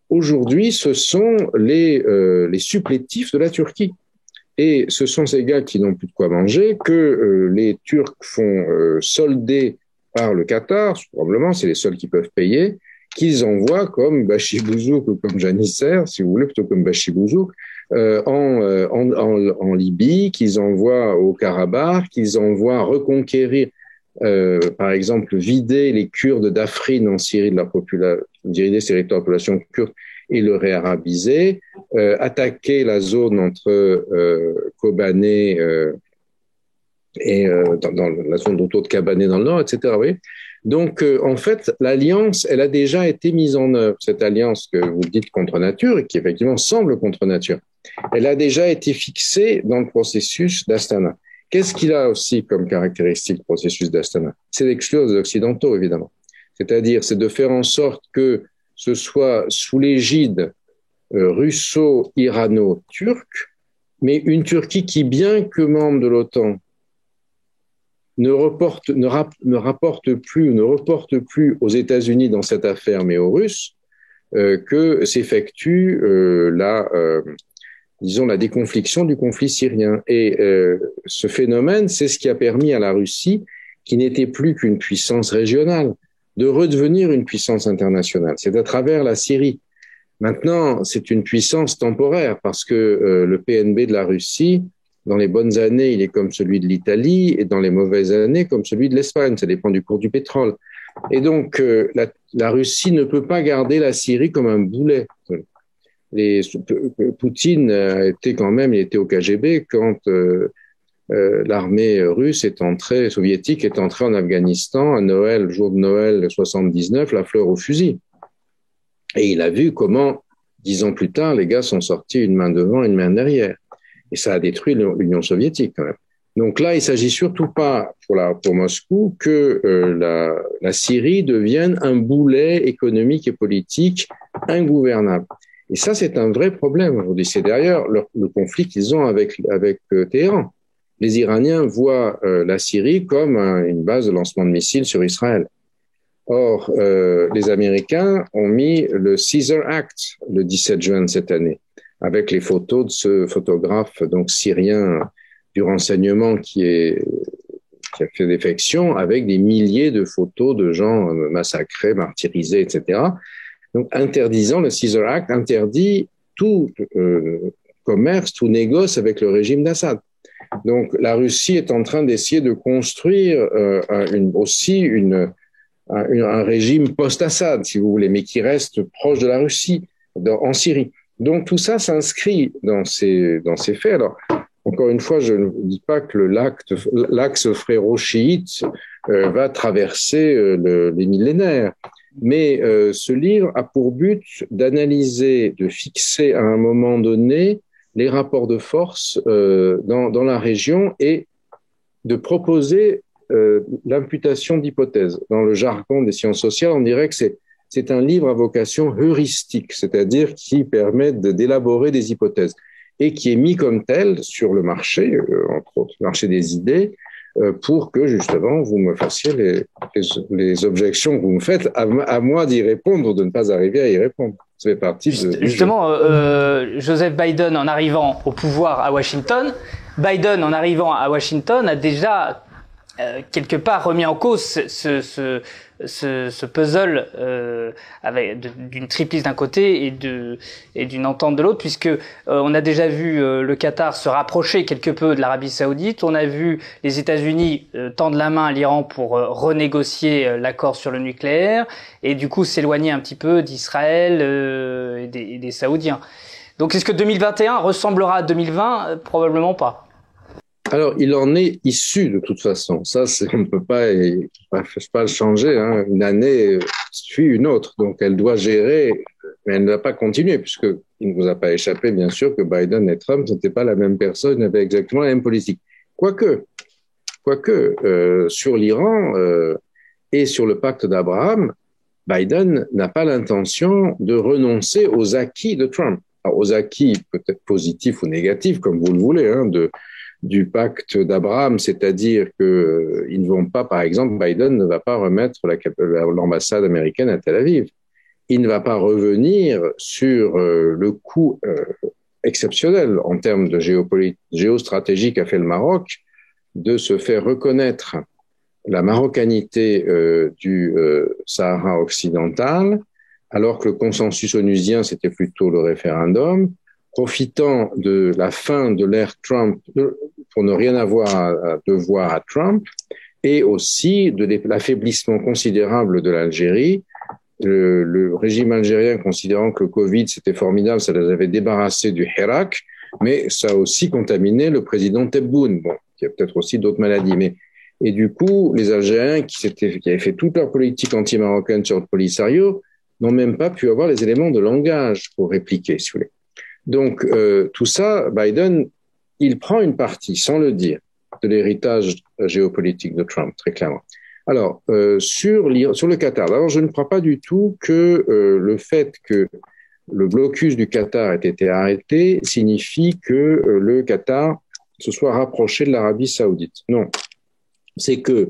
aujourd'hui, ce sont les supplétifs de la Turquie. Et ce sont ces gars qui n'ont plus de quoi manger, que les Turcs font solder par le Qatar, probablement, c'est les seuls qui peuvent payer, qu'ils envoient comme Bashi Bouzouk ou comme Janissaire, si vous voulez, plutôt comme Bashi Bouzouk, en Libye, qu'ils envoient au Karabakh, qu'ils envoient reconquérir, par exemple, vider les Kurdes d'Afrine en Syrie de la population, vider ces territoires de population kurde et le réarabiser, attaquer la zone entre Kobané et dans la zone autour de Kobané dans le nord, etc. Oui. Donc, en fait, l'alliance, elle a déjà été mise en œuvre. Cette alliance que vous dites contre nature et qui effectivement semble contre nature, elle a déjà été fixée dans le processus d'Astana. Qu'est-ce qu'il a aussi comme caractéristique, le processus d'Astana? C'est d'exclure les Occidentaux, évidemment. C'est-à-dire, c'est de faire en sorte que ce soit sous l'égide russo-irano-turque, mais une Turquie qui, bien que membre de l'OTAN, ne reporte plus aux États-Unis dans cette affaire, mais aux Russes, que s'effectue disons, la déconfliction du conflit syrien. Et ce phénomène, c'est ce qui a permis à la Russie, qui n'était plus qu'une puissance régionale, de redevenir une puissance internationale. C'est à travers la Syrie. Maintenant, c'est une puissance temporaire parce que le PNB de la Russie, dans les bonnes années, il est comme celui de l'Italie et dans les mauvaises années, comme celui de l'Espagne. Ça dépend du cours du pétrole. Et donc, la Russie ne peut pas garder la Syrie comme un boulet. Poutine il était au KGB quand l'armée russe soviétique est entrée en Afghanistan à Noël, le jour de Noël 79, la fleur au fusil. Et il a vu comment, 10 ans plus tard, les gars sont sortis une main devant, une main derrière. Et ça a détruit l'Union soviétique quand même. Donc là, il s'agit surtout pas pour Moscou que la Syrie devienne un boulet économique et politique ingouvernable. Et ça, c'est un vrai problème aujourd'hui. C'est d'ailleurs le conflit qu'ils ont avec Téhéran. Les Iraniens voient la Syrie comme une base de lancement de missiles sur Israël. Or, les Américains ont mis le Caesar Act le 17 juin de cette année, avec les photos de ce photographe donc syrien du renseignement qui a fait défection, avec des milliers de photos de gens massacrés, martyrisés, etc. Donc, le Caesar Act interdit tout commerce, tout négoce avec le régime d'Assad. Donc, la Russie est en train d'essayer de construire un régime post-Assad, si vous voulez, mais qui reste proche de la Russie, en Syrie. Donc, tout ça s'inscrit dans ces faits. Alors, encore une fois, je ne dis pas que l'axe fréro-chiite va traverser les millénaires. Mais ce livre a pour but d'analyser, de fixer à un moment donné les rapports de force dans la région et de proposer l'imputation d'hypothèses. Dans le jargon des sciences sociales, on dirait que c'est un livre à vocation heuristique, c'est-à-dire qui permet d'élaborer des hypothèses et qui est mis comme tel sur le marché, entre autres, le marché des idées, pour que justement vous me fassiez les objections que vous me faites, à moi d'y répondre ou de ne pas arriver à y répondre. Ça fait partie justement, Joseph Biden, en arrivant au pouvoir à Washington, a déjà quelque part remis en cause ce puzzle d'une triplice d'un côté et d'une entente de l'autre, puisque on a déjà vu le Qatar se rapprocher quelque peu de l'Arabie Saoudite, on a vu les États-Unis tendre la main à l'Iran pour renégocier l'accord sur le nucléaire et du coup s'éloigner un petit peu d'Israël et des Saoudiens. Donc est-ce que 2021 ressemblera à 2020 ? Probablement pas. Alors, il en est issu de toute façon. Ça, on ne peut pas le changer. Hein. Une année suit une autre, donc elle doit gérer, mais elle ne va pas continuer, puisque il ne vous a pas échappé, bien sûr, que Biden et Trump n'étaient pas la même personne, n'avaient exactement la même politique. Quoique, sur l'Iran et sur le pacte d'Abraham, Biden n'a pas l'intention de renoncer aux acquis de Trump. Alors, aux acquis peut-être positifs ou négatifs, comme vous le voulez, hein, du pacte d'Abraham, c'est-à-dire que ils ne vont pas, par exemple, Biden ne va pas remettre l'ambassade américaine à Tel Aviv. Il ne va pas revenir sur le coup exceptionnel en termes de géostratégie qu'a fait le Maroc de se faire reconnaître la marocanité du Sahara occidental, alors que le consensus onusien, c'était plutôt le référendum, profitant de la fin de l'ère Trump pour ne rien avoir à devoir à Trump, et aussi de l'affaiblissement considérable de l'Algérie le régime algérien considérant que le Covid, c'était formidable, ça les avait débarrassés du Hirak, mais ça a aussi contaminé le président Tebboune, bon, qui a peut-être aussi d'autres maladies. Et du coup, les Algériens qui avaient fait toute leur politique anti-marocaine sur le Polisario n'ont même pas pu avoir les éléments de langage pour répliquer, si vous voulez. Donc, tout ça, Biden, il prend une partie, sans le dire, de l'héritage géopolitique de Trump, très clairement. Alors, sur le Qatar, d'abord, je ne crois pas du tout que le fait que le blocus du Qatar ait été arrêté signifie que le Qatar se soit rapproché de l'Arabie saoudite. Non, c'est que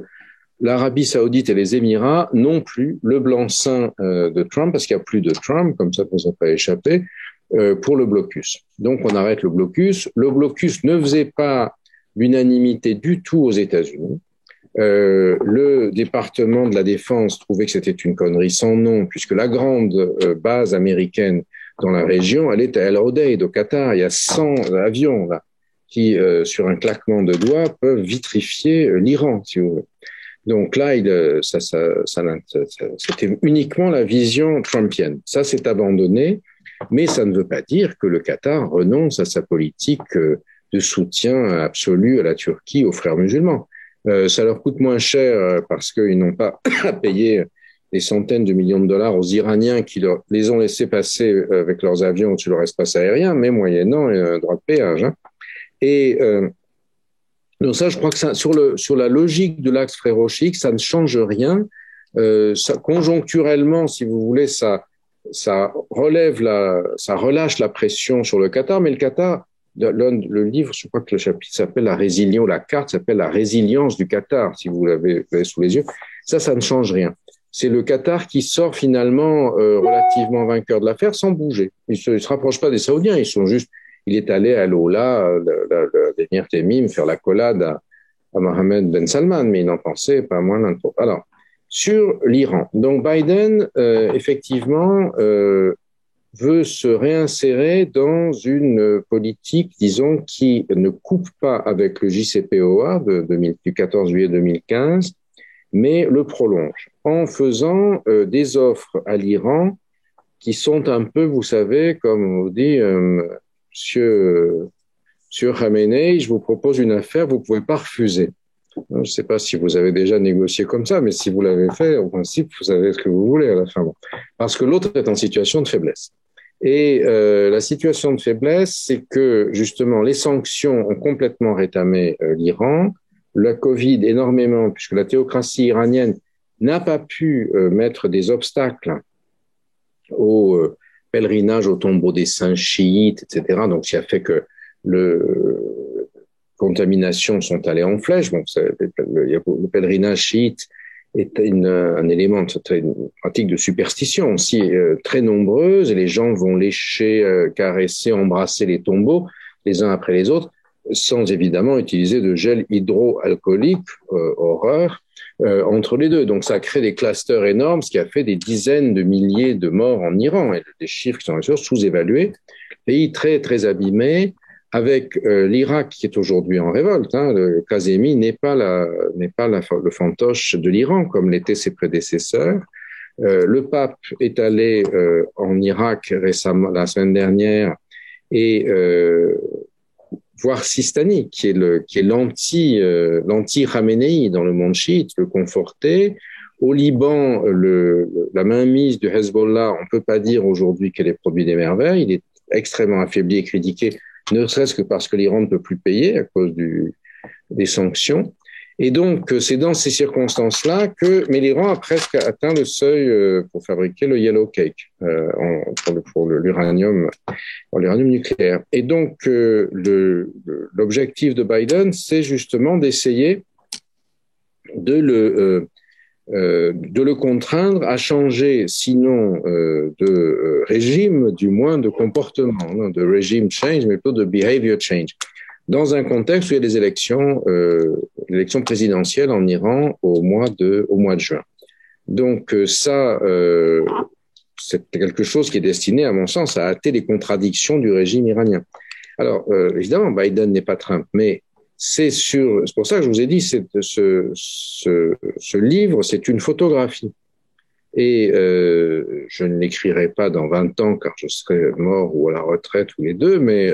l'Arabie saoudite et les Émirats n'ont plus le blanc-seing de Trump, parce qu'il n'y a plus de Trump, comme ça ne nous a pas échappé, pour le blocus. Donc, on arrête le blocus. Le blocus ne faisait pas l'unanimité du tout aux États-Unis. Le département de la Défense trouvait que c'était une connerie sans nom, puisque la grande base américaine dans la région, elle est à El Odeid, au Qatar. Il y a 100 avions là, qui, sur un claquement de doigts, peuvent vitrifier l'Iran, si vous voulez. Donc là, c'était uniquement la vision trumpienne. Ça s'est abandonné, mais ça ne veut pas dire que le Qatar renonce à sa politique de soutien absolu à la Turquie, aux frères musulmans. Ça leur coûte moins cher parce qu'ils n'ont pas à payer des centaines de millions de dollars aux Iraniens qui les ont laissés passer avec leurs avions au-dessus de leur espace aérien, mais moyennant un droit de péage. Hein. Et donc ça, je crois que ça, sur la logique de l'axe frérot-chiite, ça ne change rien. Ça, conjoncturellement, si vous voulez, ça relâche la pression sur le Qatar, mais le Qatar, le livre, je crois que le chapitre s'appelle la carte s'appelle la résilience du Qatar, si vous l'avez sous les yeux. Ça ne change rien. C'est le Qatar qui sort finalement relativement vainqueur de l'affaire sans bouger. Il se rapproche pas des Saoudiens, il est allé à l'Ola, l'Émir Temim, faire l'accolade à Mohammed Ben Salman, mais il n'en pensait pas moins l'un de l'autre. Alors, sur l'Iran. Donc Biden, effectivement, veut se réinsérer dans une politique, disons, qui ne coupe pas avec le JCPOA du 14 juillet 2015, mais le prolonge en faisant des offres à l'Iran qui sont un peu, vous savez, comme on vous dit, Monsieur Khamenei, je vous propose une affaire, vous pouvez pas refuser. Je ne sais pas si vous avez déjà négocié comme ça, mais si vous l'avez fait, en principe, vous savez ce que vous voulez à la fin. Parce que l'autre est en situation de faiblesse. Et la situation de faiblesse, c'est que justement, les sanctions ont complètement rétamé l'Iran, la Covid énormément, puisque la théocratie iranienne n'a pas pu mettre des obstacles au pèlerinage au tombeau des saints chiites, etc. Donc, ça a fait que contaminations sont allées en flèche. Bon, le pèlerinage chiite est un élément, une pratique de superstition aussi très nombreuse, et les gens vont lécher, caresser, embrasser les tombeaux les uns après les autres, sans évidemment utiliser de gel hydroalcoolique, horreur, entre les deux. Donc ça crée des clusters énormes, ce qui a fait des dizaines de milliers de morts en Iran, et des chiffres qui sont bien sûr sous-évalués. Pays très très abîmé, avec l'Irak qui est aujourd'hui en révolte. Hein. Le Kazemi n'est pas le fantoche de l'Iran comme l'étaient ses prédécesseurs. Le pape est allé en Irak récemment, la semaine dernière, et voir Sistani, qui est l'anti-Khamenei dans le monde chiite, le conforter. Au Liban, la mainmise du Hezbollah, on peut pas dire aujourd'hui qu'elle est produit des merveilles. Il est extrêmement affaibli et critiqué, ne serait-ce que parce que l'Iran ne peut plus payer à cause des sanctions. Et donc, c'est dans ces circonstances-là mais l'Iran a presque atteint le seuil pour fabriquer le yellow cake pour l'uranium nucléaire. Et donc, l'objectif de Biden, c'est justement d'essayer de le contraindre à changer, sinon de régime, du moins de comportement, non de régime change, mais plutôt de behavior change, dans un contexte où il y a des élections présidentielles en Iran au mois de juin. Donc ça, c'est quelque chose qui est destiné, à mon sens, à hâter les contradictions du régime iranien. Alors, évidemment, Biden n'est pas Trump, mais c'est pour ça que je vous ai dit, ce livre, c'est une photographie. Et je ne l'écrirai pas dans 20 ans, car je serai mort ou à la retraite tous les deux, mais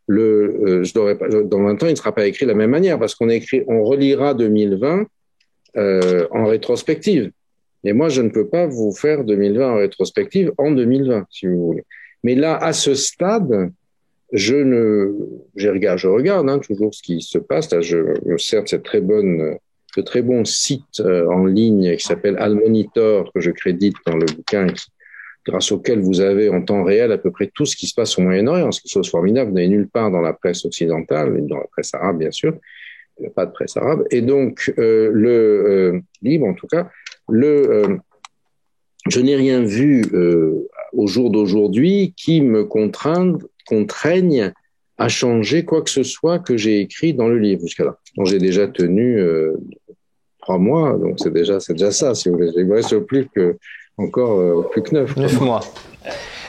je n'aurai pas, dans 20 ans, il ne sera pas écrit de la même manière, parce on relira 2020 en rétrospective. Et moi, je ne peux pas vous faire 2020 en rétrospective en 2020, si vous voulez. Mais là, à ce stade, je regarde toujours ce qui se passe. Là, je me sers de ce très bon site en ligne qui s'appelle Almonitor, que je crédite dans le bouquin, grâce auquel vous avez en temps réel à peu près tout ce qui se passe au Moyen-Orient. C'est quelque chose de formidable. Vous n'avez nulle part dans la presse occidentale, dans la presse arabe, bien sûr. Il n'y a pas de presse arabe. Et donc, libre, en tout cas, je n'ai rien vu au jour d'aujourd'hui qui me contraigne à changer quoi que ce soit que j'ai écrit dans le livre jusqu'à là. Donc, j'ai déjà tenu 3 mois, donc c'est déjà ça, si vous voulez. Il me reste plus que 9. 9 mois.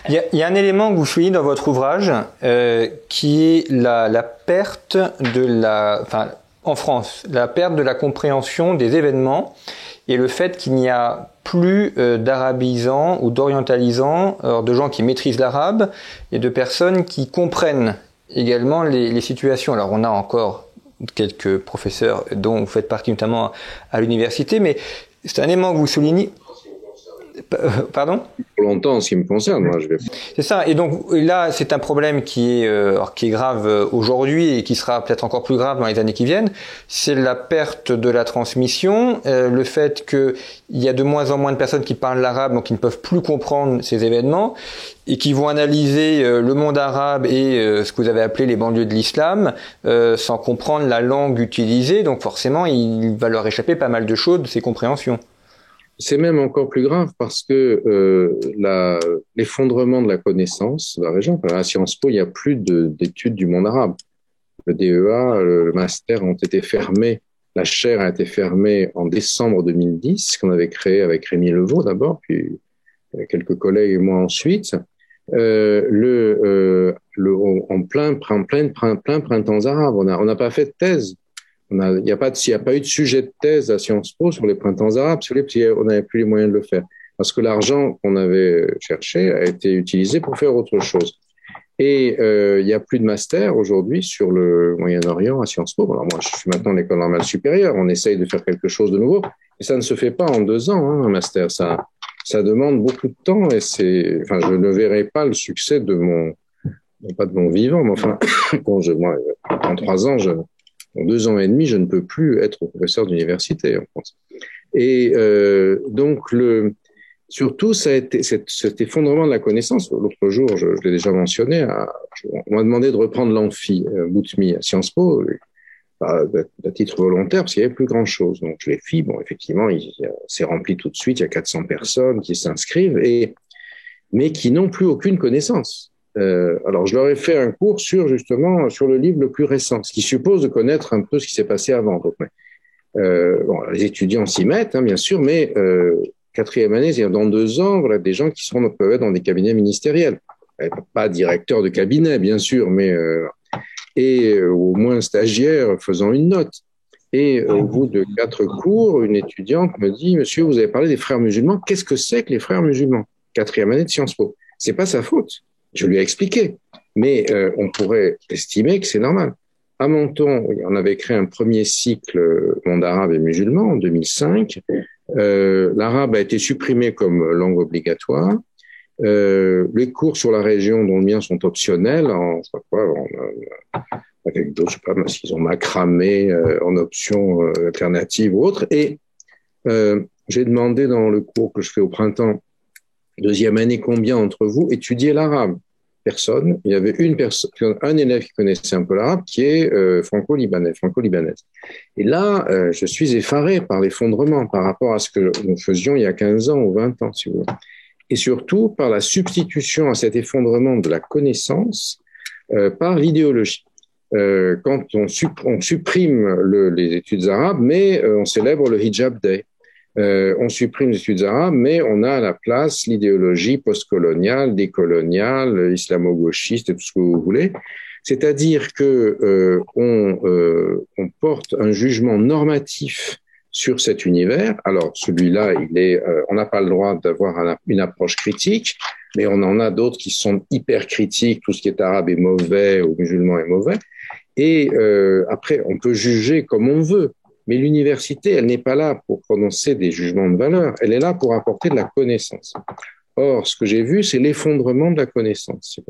Il y a un élément que vous soulignez dans votre ouvrage qui est la perte en France, la perte de la compréhension des événements et le fait qu'il n'y a plus d'arabisants ou d'orientalisants, de gens qui maîtrisent l'arabe et de personnes qui comprennent également les situations. Alors on a encore quelques professeurs dont vous faites partie notamment à l'université, mais c'est un élément que vous soulignez. Pardon ? Pour longtemps, en ce qui me concerne, moi, je vais. C'est ça. Et donc là, c'est un problème qui est grave aujourd'hui et qui sera peut-être encore plus grave dans les années qui viennent. C'est la perte de la transmission, le fait qu'il y a de moins en moins de personnes qui parlent l'arabe, donc qui ne peuvent plus comprendre ces événements et qui vont analyser le monde arabe et ce que vous avez appelé les banlieues de l'islam sans comprendre la langue utilisée. Donc forcément, il va leur échapper pas mal de choses de ces compréhensions. C'est même encore plus grave parce que l'effondrement de la connaissance de la région, à Sciences Po, il n'y a plus d'études du monde arabe. Le DEA, le master ont été fermés, la chaire a été fermée en décembre 2010, qu'on avait créé avec Rémi Levaux d'abord, puis quelques collègues et moi ensuite. En plein printemps arabe, on n'a pas fait de thèse. Il n'y a pas eu de sujet de thèse à Sciences Po sur les printemps arabes, on n'avait plus les moyens de le faire. Parce que l'argent qu'on avait cherché a été utilisé pour faire autre chose. Et il n'y a plus de master aujourd'hui sur le Moyen-Orient à Sciences Po. Alors moi, je suis maintenant à l'École normale supérieure. On essaye de faire quelque chose de nouveau. Et ça ne se fait pas en 2 ans, un master. Ça demande beaucoup de temps et je ne verrai pas le succès pas de mon vivant, mais enfin, en 3 ans, en 2 ans et demi, je ne peux plus être professeur d'université en France. Et donc, surtout, ça a été cet effondrement de la connaissance. L'autre jour, je l'ai déjà mentionné, on m'a demandé de reprendre l'amphi Boutmi à Sciences Po, à titre volontaire, parce qu'il n'y avait plus grand-chose. Donc, je l'ai fait. Bon, effectivement, c'est rempli tout de suite. Il y a 400 personnes qui s'inscrivent, mais qui n'ont plus aucune connaissance. Alors, je leur ai fait un cours sur le livre le plus récent, ce qui suppose de connaître un peu ce qui s'est passé avant. Donc, les étudiants s'y mettent, bien sûr, mais 4e année, c'est-à-dire dans 2 ans, voilà, des gens qui peuvent être dans des cabinets ministériels. Pas directeurs de cabinet, bien sûr, mais et au moins stagiaires faisant une note. Et au bout de 4 cours, une étudiante me dit « Monsieur, vous avez parlé des frères musulmans. Qu'est-ce que c'est que les frères musulmans ?» 4e année de Sciences Po. C'est pas sa faute. Je lui ai expliqué. Mais on pourrait estimer que c'est normal. À Menton, on avait créé un premier cycle monde arabe et musulman en 2005. L'arabe a été supprimé comme langue obligatoire. Les cours sur la région, dont le mien, sont optionnels. Avec d'autres, je sais pas s'ils ont macramé en option alternative ou autre. Et j'ai demandé dans le cours que je fais au printemps, 2e année, combien d'entre vous étudiez l'arabe? Personne. Il y avait un élève qui connaissait un peu l'arabe, qui est franco-libanaise. Et là, je suis effaré par l'effondrement par rapport à ce que nous faisions il y a 15 ans ou 20 ans, si vous voulez. Et surtout par la substitution à cet effondrement de la connaissance par l'idéologie. Quand on supprime les études arabes, mais on célèbre le Hijab Day. On supprime les études arabes, mais on a à la place l'idéologie postcoloniale, décoloniale, islamo-gauchiste et tout ce que vous voulez. C'est-à-dire que on porte un jugement normatif sur cet univers. Alors celui-là, on n'a pas le droit d'avoir une approche critique, mais on en a d'autres qui sont hyper critiques. Tout ce qui est arabe est mauvais ou musulman est mauvais. Et après, on peut juger comme on veut, mais l'université, elle n'est pas là pour prononcer des jugements de valeur. Elle est là pour apporter de la connaissance. Or, ce que j'ai vu, c'est l'effondrement de la connaissance.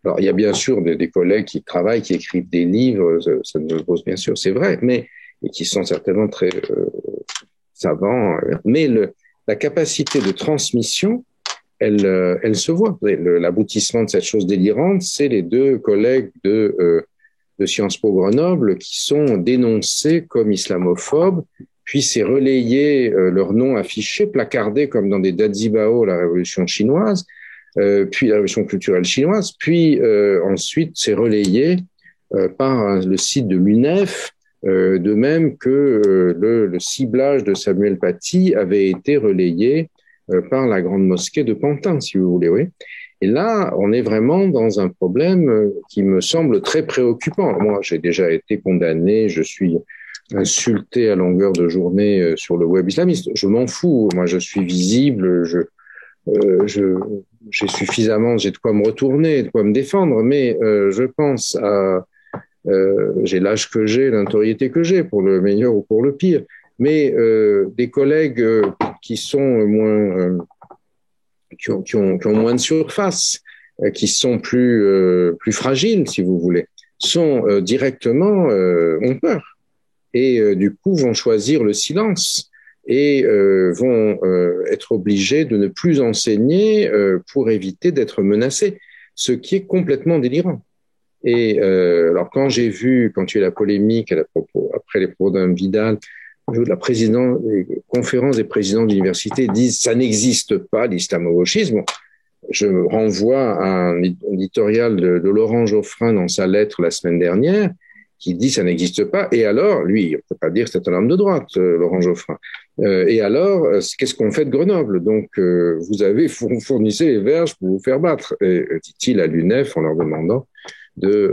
Alors, il y a bien sûr des collègues qui travaillent, qui écrivent des livres, ça me pose bien sûr, c'est vrai, mais et qui sont certainement très savants. Mais la capacité de transmission, elle se voit. L'aboutissement de cette chose délirante, c'est les deux collègues de Sciences Po Grenoble qui sont dénoncés comme islamophobes, puis c'est relayé, leur nom affiché, placardé comme dans des Dazibao, la révolution chinoise, puis la révolution culturelle chinoise, puis ensuite c'est relayé par le site de l'UNEF, de même que le ciblage de Samuel Paty avait été relayé par la grande mosquée de Pantin, si vous voulez, oui. Et là, on est vraiment dans un problème qui me semble très préoccupant. Moi, j'ai déjà été condamné, je suis insulté à longueur de journée sur le web islamiste. Je m'en fous. Moi, je suis visible, j'ai suffisamment, j'ai de quoi me retourner, de quoi me défendre, mais je pense à, j'ai l'âge que j'ai, l'autorité que j'ai, pour le meilleur ou pour le pire. Mais des collègues qui sont moins qui ont moins de surface, qui sont plus fragiles, si vous voulez, sont directement ont peur et du coup vont choisir le silence et vont être obligés de ne plus enseigner pour éviter d'être menacés, ce qui est complètement délirant. Et alors quand j'ai vu, quand il y a eu la polémique après les propos d'un Vidal, les conférences des présidents d'université disent ça n'existe pas l'islamo-gauchisme. Je renvoie à un éditorial de Laurent Geoffrin dans sa lettre la semaine dernière qui dit ça n'existe pas. Et alors, lui, on ne peut pas dire que c'est un homme de droite, Laurent Geoffrin. Et alors, qu'est-ce qu'on fait de Grenoble? Donc, vous fournissez les verges pour vous faire battre, dit-il à l'UNEF en leur demandant de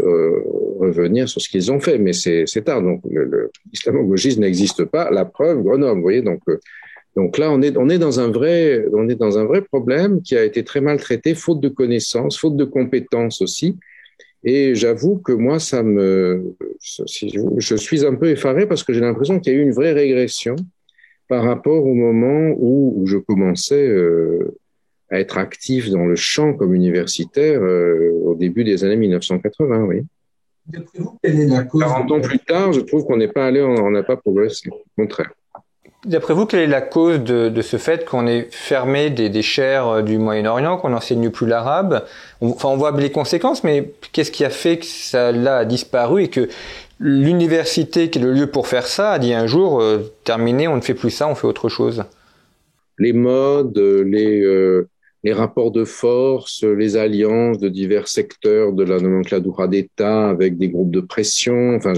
revenir sur ce qu'ils ont fait, mais c'est tard. Donc l'islamo-gauchisme n'existe pas. La preuve, Grenoble. Vous voyez, donc là on est dans un vrai problème qui a été très mal traité, faute de connaissances, faute de compétences aussi. Et j'avoue que moi je suis un peu effaré parce que j'ai l'impression qu'il y a eu une vraie régression par rapport au moment où je commençais à être actif dans le champ comme universitaire au début des années 1980, oui. D'après vous, quelle est la cause 40 ans plus tard, je trouve qu'on n'a pas progressé, au contraire. D'après vous, quelle est la cause de ce fait qu'on ait fermé des chaires du Moyen-Orient, qu'on n'enseigne plus l'arabe? On voit les conséquences, mais qu'est-ce qui a fait que ça là a disparu et que l'université, qui est le lieu pour faire ça, a dit un jour, terminé, on ne fait plus ça, on fait autre chose? Les modes, les rapports de force, les alliances de divers secteurs de la nomenclatura d'État avec des groupes de pression. Enfin,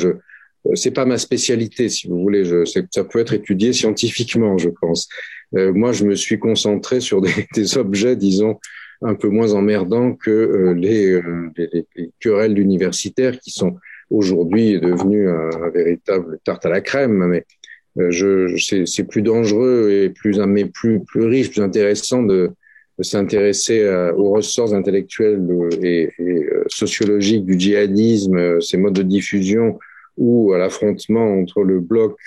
c'est pas ma spécialité, si vous voulez. Ça peut être étudié scientifiquement, je pense. Moi, je me suis concentré sur des objets, disons, un peu moins emmerdants que les querelles universitaires qui sont aujourd'hui devenues un véritable tarte à la crème. Mais c'est plus dangereux et plus riche, plus intéressant de s'intéresser aux ressorts intellectuels et sociologiques du djihadisme, ces modes de diffusion, ou à l'affrontement entre le bloc,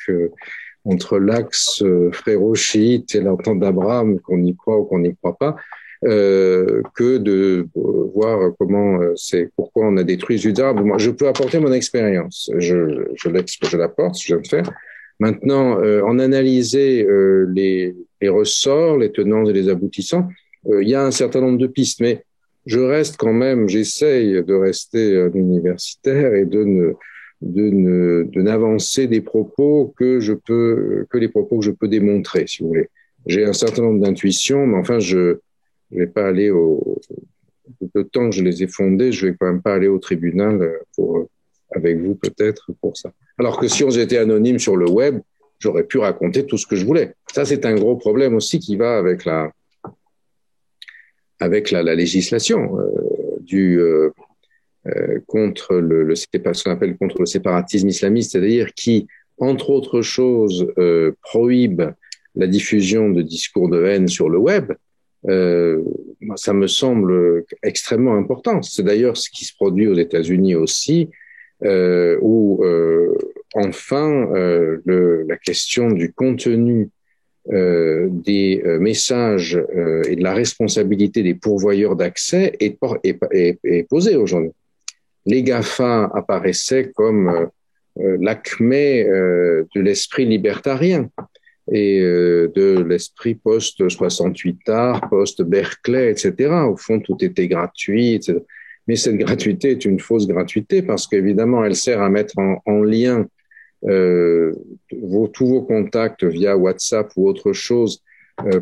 entre l'axe fréro-chiite et l'entente d'Abraham, qu'on y croit ou qu'on n'y croit pas, que de voir pourquoi on a détruit les Arabes. Moi, je peux apporter mon expérience. Je l'apporte, je viens de faire. Maintenant, en analyser les ressorts, les tenants et les aboutissants, il y a un certain nombre de pistes, mais j'essaye de rester un universitaire et de n'avancer des propos que les propos que je peux démontrer, si vous voulez. J'ai un certain nombre d'intuitions, mais enfin, je vais pas aller le temps que je les ai fondées, je vais quand même pas aller au tribunal avec vous peut-être pour ça. Alors que si j'étais anonyme sur le web, j'aurais pu raconter tout ce que je voulais. Ça, c'est un gros problème aussi qui va avec la législation contre ce qu'on appelle contre le séparatisme islamiste, c'est-à-dire qui entre autres choses, prohibe la diffusion de discours de haine sur le web, ça me semble extrêmement important. C'est d'ailleurs ce qui se produit aux États-Unis aussi, où enfin la question du contenu des messages et de la responsabilité des pourvoyeurs d'accès est posée aujourd'hui. Les GAFA apparaissaient comme l'acmé de l'esprit libertarien et de l'esprit post-68 art, post-Berkeley, etc. Au fond, tout était gratuit, etc. Mais cette gratuité est une fausse gratuité parce qu'évidemment, elle sert à mettre en lien tous vos contacts via WhatsApp ou autre chose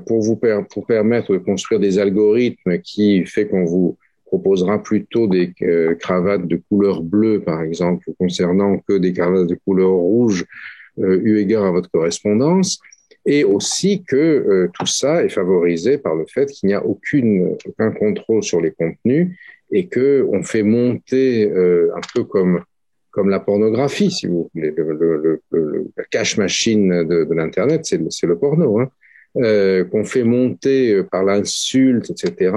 pour permettre de construire des algorithmes qui fait qu'on vous proposera plutôt des cravates de couleur bleue, par exemple, concernant que des cravates de couleur rouge, eu égard à votre correspondance, et aussi que tout ça est favorisé par le fait qu'il n'y a aucun contrôle sur les contenus et que on fait monter un peu comme la pornographie, si vous voulez, la cache machine de l'internet, c'est le porno, hein, qu'on fait monter par l'insulte, etc.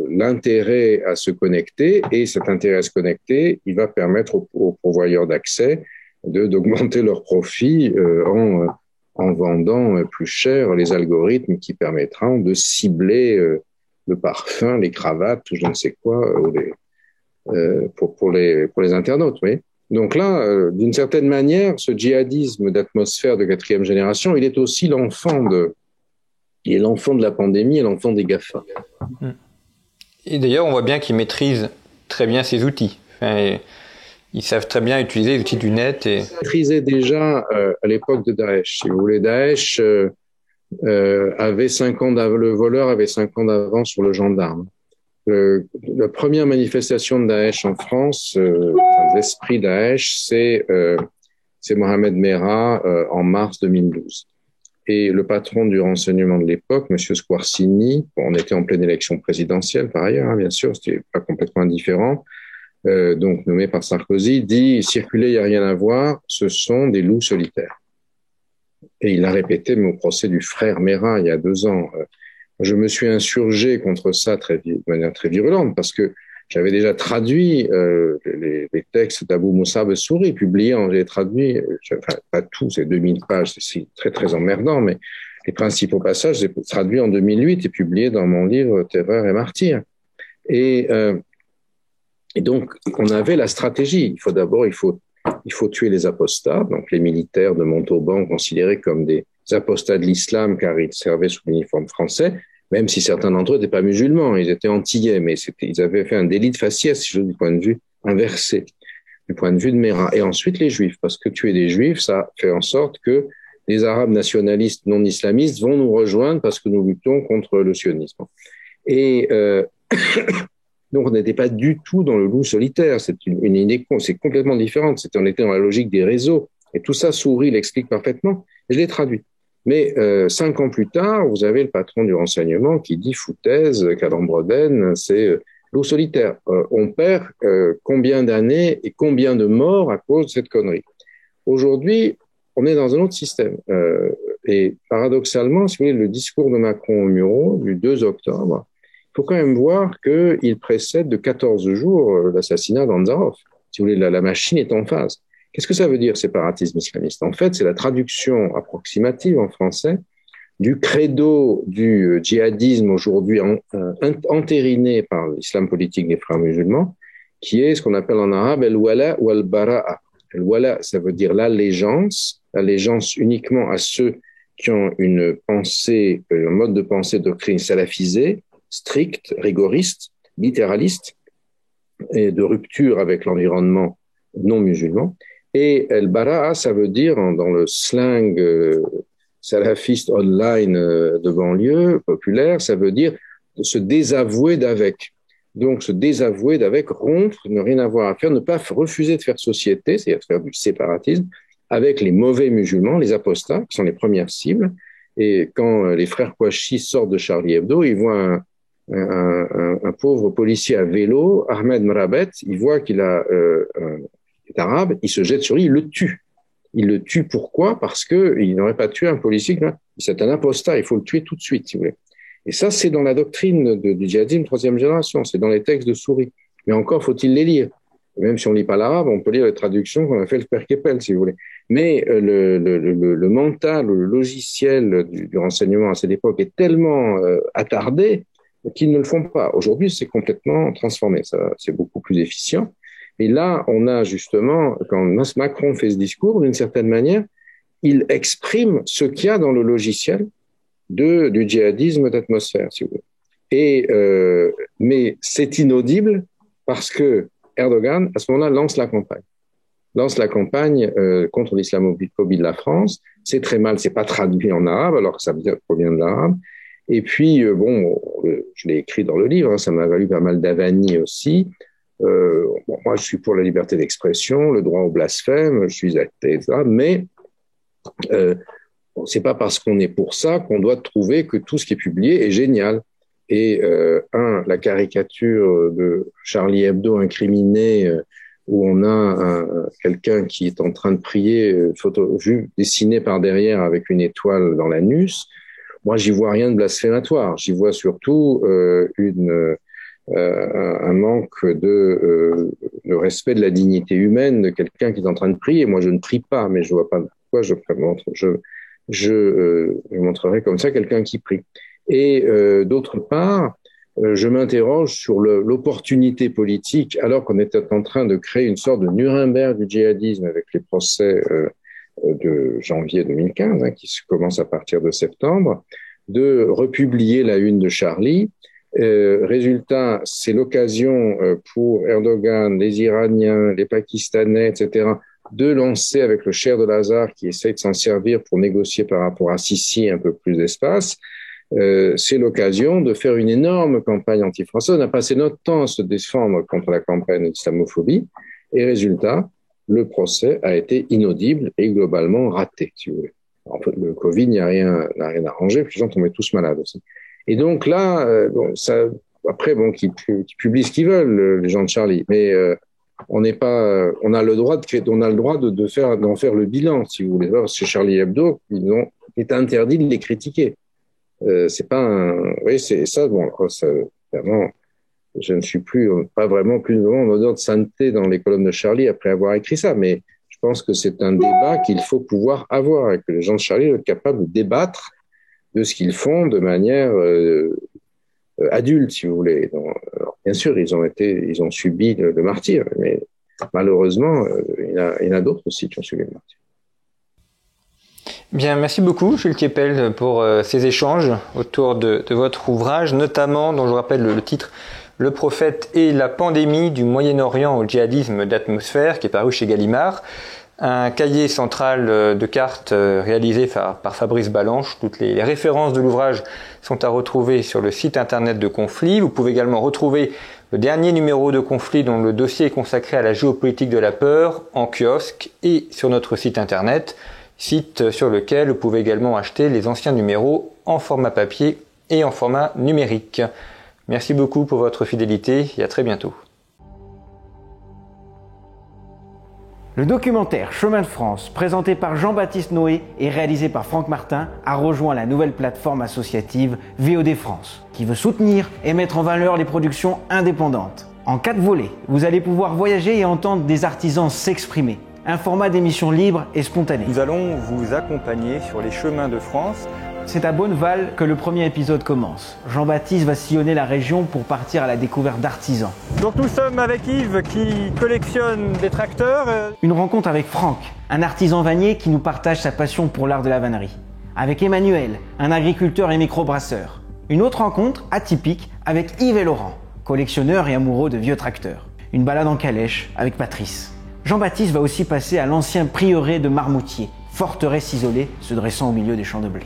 L'intérêt à se connecter, et cet intérêt à se connecter, il va permettre aux pourvoyeurs d'accès d'augmenter leurs profits en vendant plus cher les algorithmes qui permettront de cibler le parfum, les cravates ou je ne sais quoi pour les internautes. Oui. Donc là, d'une certaine manière, ce djihadisme d'atmosphère de 4e génération, il est aussi l'enfant de la pandémie et l'enfant des GAFA. Et d'ailleurs, on voit bien qu'ils maîtrisent très bien ces outils. Enfin, ils savent très bien utiliser les outils du net. Ils maîtrisaient déjà à l'époque de Daesh. Si vous voulez, Daesh avait 5 ans le voleur avait 5 ans d'avance sur le gendarme. La première manifestation de Daesh en France, l'esprit Daesh, c'est Mohamed Merah en mars 2012. Et le patron du renseignement de l'époque, Monsieur Squarcini, on était en pleine élection présidentielle par ailleurs, hein, bien sûr, c'était pas complètement indifférent, donc nommé par Sarkozy, dit « Circuler, il n'y a rien à voir, ce sont des loups solitaires ». Et il l'a répété au procès du frère Merah il y a 2 ans. Je me suis insurgé contre ça de manière très virulente parce que j'avais déjà traduit les textes d'Abou Moussa Bessouri, publiés, j'ai traduit, enfin pas tout, c'est 2000 pages, c'est très très emmerdant, mais les principaux passages, j'ai traduit en 2008 et publié dans mon livre Terreur et martyrs. Et donc, on avait la stratégie. Il faut tuer les apostats, donc les militaires de Montauban considérés comme des apostats de l'islam car ils servaient sous l'uniforme français, même si certains d'entre eux n'étaient pas musulmans, ils étaient antillais, mais ils avaient fait un délit de faciès, du point de vue inversé, du point de vue de Merah. Et ensuite les juifs, parce que tuer des juifs, ça fait en sorte que les arabes nationalistes non islamistes vont nous rejoindre parce que nous luttons contre le sionisme. Et donc on n'était pas du tout dans le loup solitaire, c'est une idée, c'est complètement différente, on était dans la logique des réseaux. Et tout ça, Souris l'explique parfaitement, et je l'ai traduit. Mais 5 ans plus tard, vous avez le patron du renseignement qui dit foutaise, Calambroden, c'est loup solitaire. On perd combien d'années et combien de morts à cause de cette connerie. Aujourd'hui, on est dans un autre système. Et paradoxalement, si vous voulez, le discours de Macron au Muro du 2 octobre, il faut quand même voir qu'il précède de 14 jours l'assassinat d'Anzarov. Si vous voulez, la machine est en phase. Qu'est-ce que ça veut dire, séparatisme islamiste? En fait, c'est la traduction approximative en français du credo du djihadisme aujourd'hui entériné par l'islam politique des frères musulmans, qui est ce qu'on appelle en arabe el-wala ou el-bara'a. El-wala, ça veut dire l'allégeance uniquement à ceux qui ont une pensée, un mode de pensée doctrine salafisée, stricte, rigoriste, littéraliste, et de rupture avec l'environnement non musulman. Et el-bara'a, ça veut dire, dans le slang salafiste online de banlieue populaire, ça veut dire se désavouer d'avec. Donc, se désavouer d'avec, rompre, ne rien avoir à faire, ne pas refuser de faire société, c'est-à-dire faire du séparatisme, avec les mauvais musulmans, les apostats, qui sont les premières cibles. Et quand les frères Kouachi sortent de Charlie Hebdo, ils voient un pauvre policier à vélo, Ahmed Mrabet, ils voient qu'il a est arabe, il se jette sur lui, il le tue. Il le tue pourquoi? Parce que il n'aurait pas tué un policier. C'est un apostat, il faut le tuer tout de suite, si vous voulez. Et ça, c'est dans la doctrine du djihadisme troisième génération, c'est dans les textes de Souris. Mais encore faut-il les lire. Et même si on lit pas l'arabe, on peut lire les traductions qu'on a fait le père Keppel, si vous voulez. Mais le mental, le logiciel du renseignement à cette époque est tellement attardé qu'ils ne le font pas. Aujourd'hui, c'est complètement transformé. Ça, c'est beaucoup plus efficient. Et là, on a justement, quand Macron fait ce discours, d'une certaine manière, il exprime ce qu'il y a dans le logiciel du djihadisme d'atmosphère, si vous voulez. Mais c'est inaudible parce que Erdogan, à ce moment-là, lance la campagne contre l'islamophobie de la France. C'est très mal, c'est pas traduit en arabe, alors que ça provient de l'arabe. Et puis, je l'ai écrit dans le livre, ça m'a valu pas mal d'avanie aussi. Moi, je suis pour la liberté d'expression, le droit au blasphème, je suis athée, etc. Mais c'est pas parce qu'on est pour ça qu'on doit trouver que tout ce qui est publié est génial. Et la caricature de Charlie Hebdo incriminé, où on a quelqu'un qui est en train de prier, dessiné par derrière avec une étoile dans l'anus. Moi, j'y vois rien de blasphématoire. J'y vois surtout un manque de respect de la dignité humaine de quelqu'un qui est en train de prier. Moi, je ne prie pas, mais je vois pas pourquoi je montrerai comme ça quelqu'un qui prie. Et d'autre part, je m'interroge sur l'opportunité politique, alors qu'on était en train de créer une sorte de Nuremberg du djihadisme avec les procès de janvier 2015, qui se commencent à partir de septembre, de republier la une de Charlie. Résultat, c'est l'occasion pour Erdogan, les Iraniens, les Pakistanais, etc., de lancer avec le Cher de Lazare qui essaye de s'en servir pour négocier par rapport à Sisi un peu plus d'espace. C'est l'occasion de faire une énorme campagne anti-française. On a passé notre temps à se défendre contre la campagne d'islamophobie et résultat, le procès a été inaudible et globalement raté, si vous voulez. En fait, le Covid n'a rien arrangé, puis les gens tombaient tous malades aussi. Et donc là, qu'ils publient ce qu'ils veulent, les gens de Charlie, mais on a le droit d'en faire le bilan, si vous voulez. Parce que Charlie Hebdo, il est interdit de les critiquer. C'est pas c'est ça. Ça, vraiment, je ne suis pas vraiment en odeur de sainteté dans les colonnes de Charlie après avoir écrit ça, mais je pense que c'est un débat qu'il faut pouvoir avoir et que les gens de Charlie soient capables de débattre de ce qu'ils font de manière adulte, si vous voulez. Alors, bien sûr, ils ont subi le martyre, mais malheureusement, il y en a d'autres aussi qui ont subi le martyre. Bien, merci beaucoup, Jules Keppel, pour ces échanges autour de votre ouvrage, notamment, dont je rappelle le titre, Le prophète et la pandémie du Moyen-Orient au djihadisme d'atmosphère, qui est paru chez Gallimard. Un cahier central de cartes réalisé par Fabrice Balanche. Toutes les références de l'ouvrage sont à retrouver sur le site internet de Conflit. Vous pouvez également retrouver le dernier numéro de Conflit, dont le dossier est consacré à la géopolitique de la peur, en kiosque et sur notre site internet, site sur lequel vous pouvez également acheter les anciens numéros en format papier et en format numérique. Merci beaucoup pour votre fidélité et à très bientôt. Le documentaire Chemin de France, présenté par Jean-Baptiste Noé et réalisé par Franck Martin, a rejoint la nouvelle plateforme associative VOD France, qui veut soutenir et mettre en valeur les productions indépendantes. En 4 volets, vous allez pouvoir voyager et entendre des artisans s'exprimer. Un format d'émission libre et spontané. Nous allons vous accompagner sur les chemins de France. C'est à Bonneval que le premier épisode commence. Jean-Baptiste va sillonner la région pour partir à la découverte d'artisans. Donc nous sommes avec Yves qui collectionne des tracteurs. Une rencontre avec Franck, un artisan vannier qui nous partage sa passion pour l'art de la vannerie. Avec Emmanuel, un agriculteur et microbrasseur. Une autre rencontre atypique avec Yves et Laurent, collectionneurs et amoureux de vieux tracteurs. Une balade en calèche avec Patrice. Jean-Baptiste va aussi passer à l'ancien prieuré de Marmoutier, forteresse isolée se dressant au milieu des champs de blé.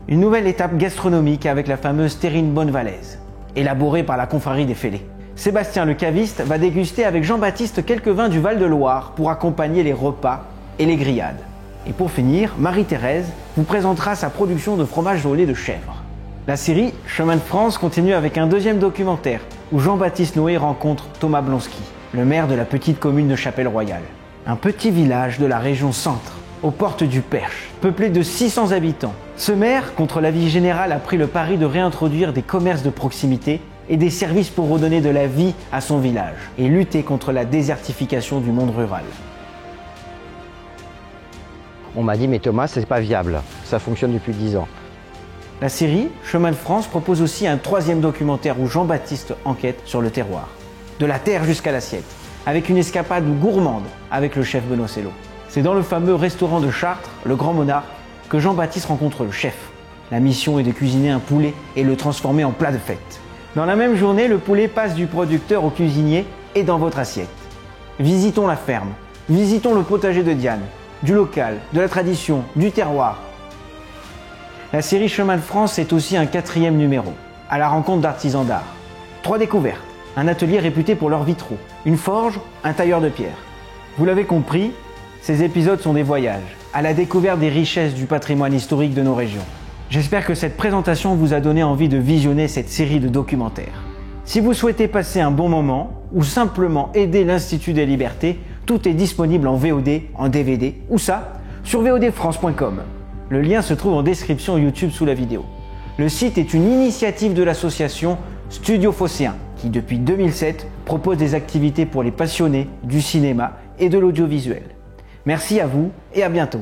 Une nouvelle étape gastronomique avec la fameuse terrine bonnevalaise, élaborée par la confrérie des Fêlés. Sébastien le caviste va déguster avec Jean-Baptiste quelques vins du Val-de-Loire pour accompagner les repas et les grillades. Et pour finir, Marie-Thérèse vous présentera sa production de fromage au lait de chèvre. La série Chemin de France continue avec un deuxième documentaire où Jean-Baptiste Noé rencontre Thomas Blonsky, le maire de la petite commune de Chapelle-Royale. un petit village de la région Centre, aux portes du Perche, peuplé de 600 habitants. Ce maire, contre l'avis général, a pris le pari de réintroduire des commerces de proximité et des services pour redonner de la vie à son village et lutter contre la désertification du monde rural. On m'a dit, mais Thomas, c'est pas viable, ça fonctionne depuis 10 ans. La série Chemin de France propose aussi un troisième documentaire où Jean-Baptiste enquête sur le terroir. De la terre jusqu'à l'assiette, avec une escapade gourmande avec le chef Benoît Sello. C'est dans le fameux restaurant de Chartres, le Grand Monarque, que Jean-Baptiste rencontre le chef. La mission est de cuisiner un poulet et le transformer en plat de fête. Dans la même journée, le poulet passe du producteur au cuisinier et dans votre assiette. Visitons la ferme, visitons le potager de Diane, du local, de la tradition, du terroir. La série Chemin de France est aussi un 4e numéro, à la rencontre d'artisans d'art. 3 découvertes, un atelier réputé pour leurs vitraux, une forge, un tailleur de pierre. Vous l'avez compris, ces épisodes sont des voyages, à la découverte des richesses du patrimoine historique de nos régions. J'espère que cette présentation vous a donné envie de visionner cette série de documentaires. Si vous souhaitez passer un bon moment ou simplement aider l'Institut des Libertés, tout est disponible en VOD, en DVD, ou ça, sur vodfrance.com. Le lien se trouve en description YouTube sous la vidéo. Le site est une initiative de l'association Studio Phocéen, qui depuis 2007 propose des activités pour les passionnés du cinéma et de l'audiovisuel. Merci à vous et à bientôt.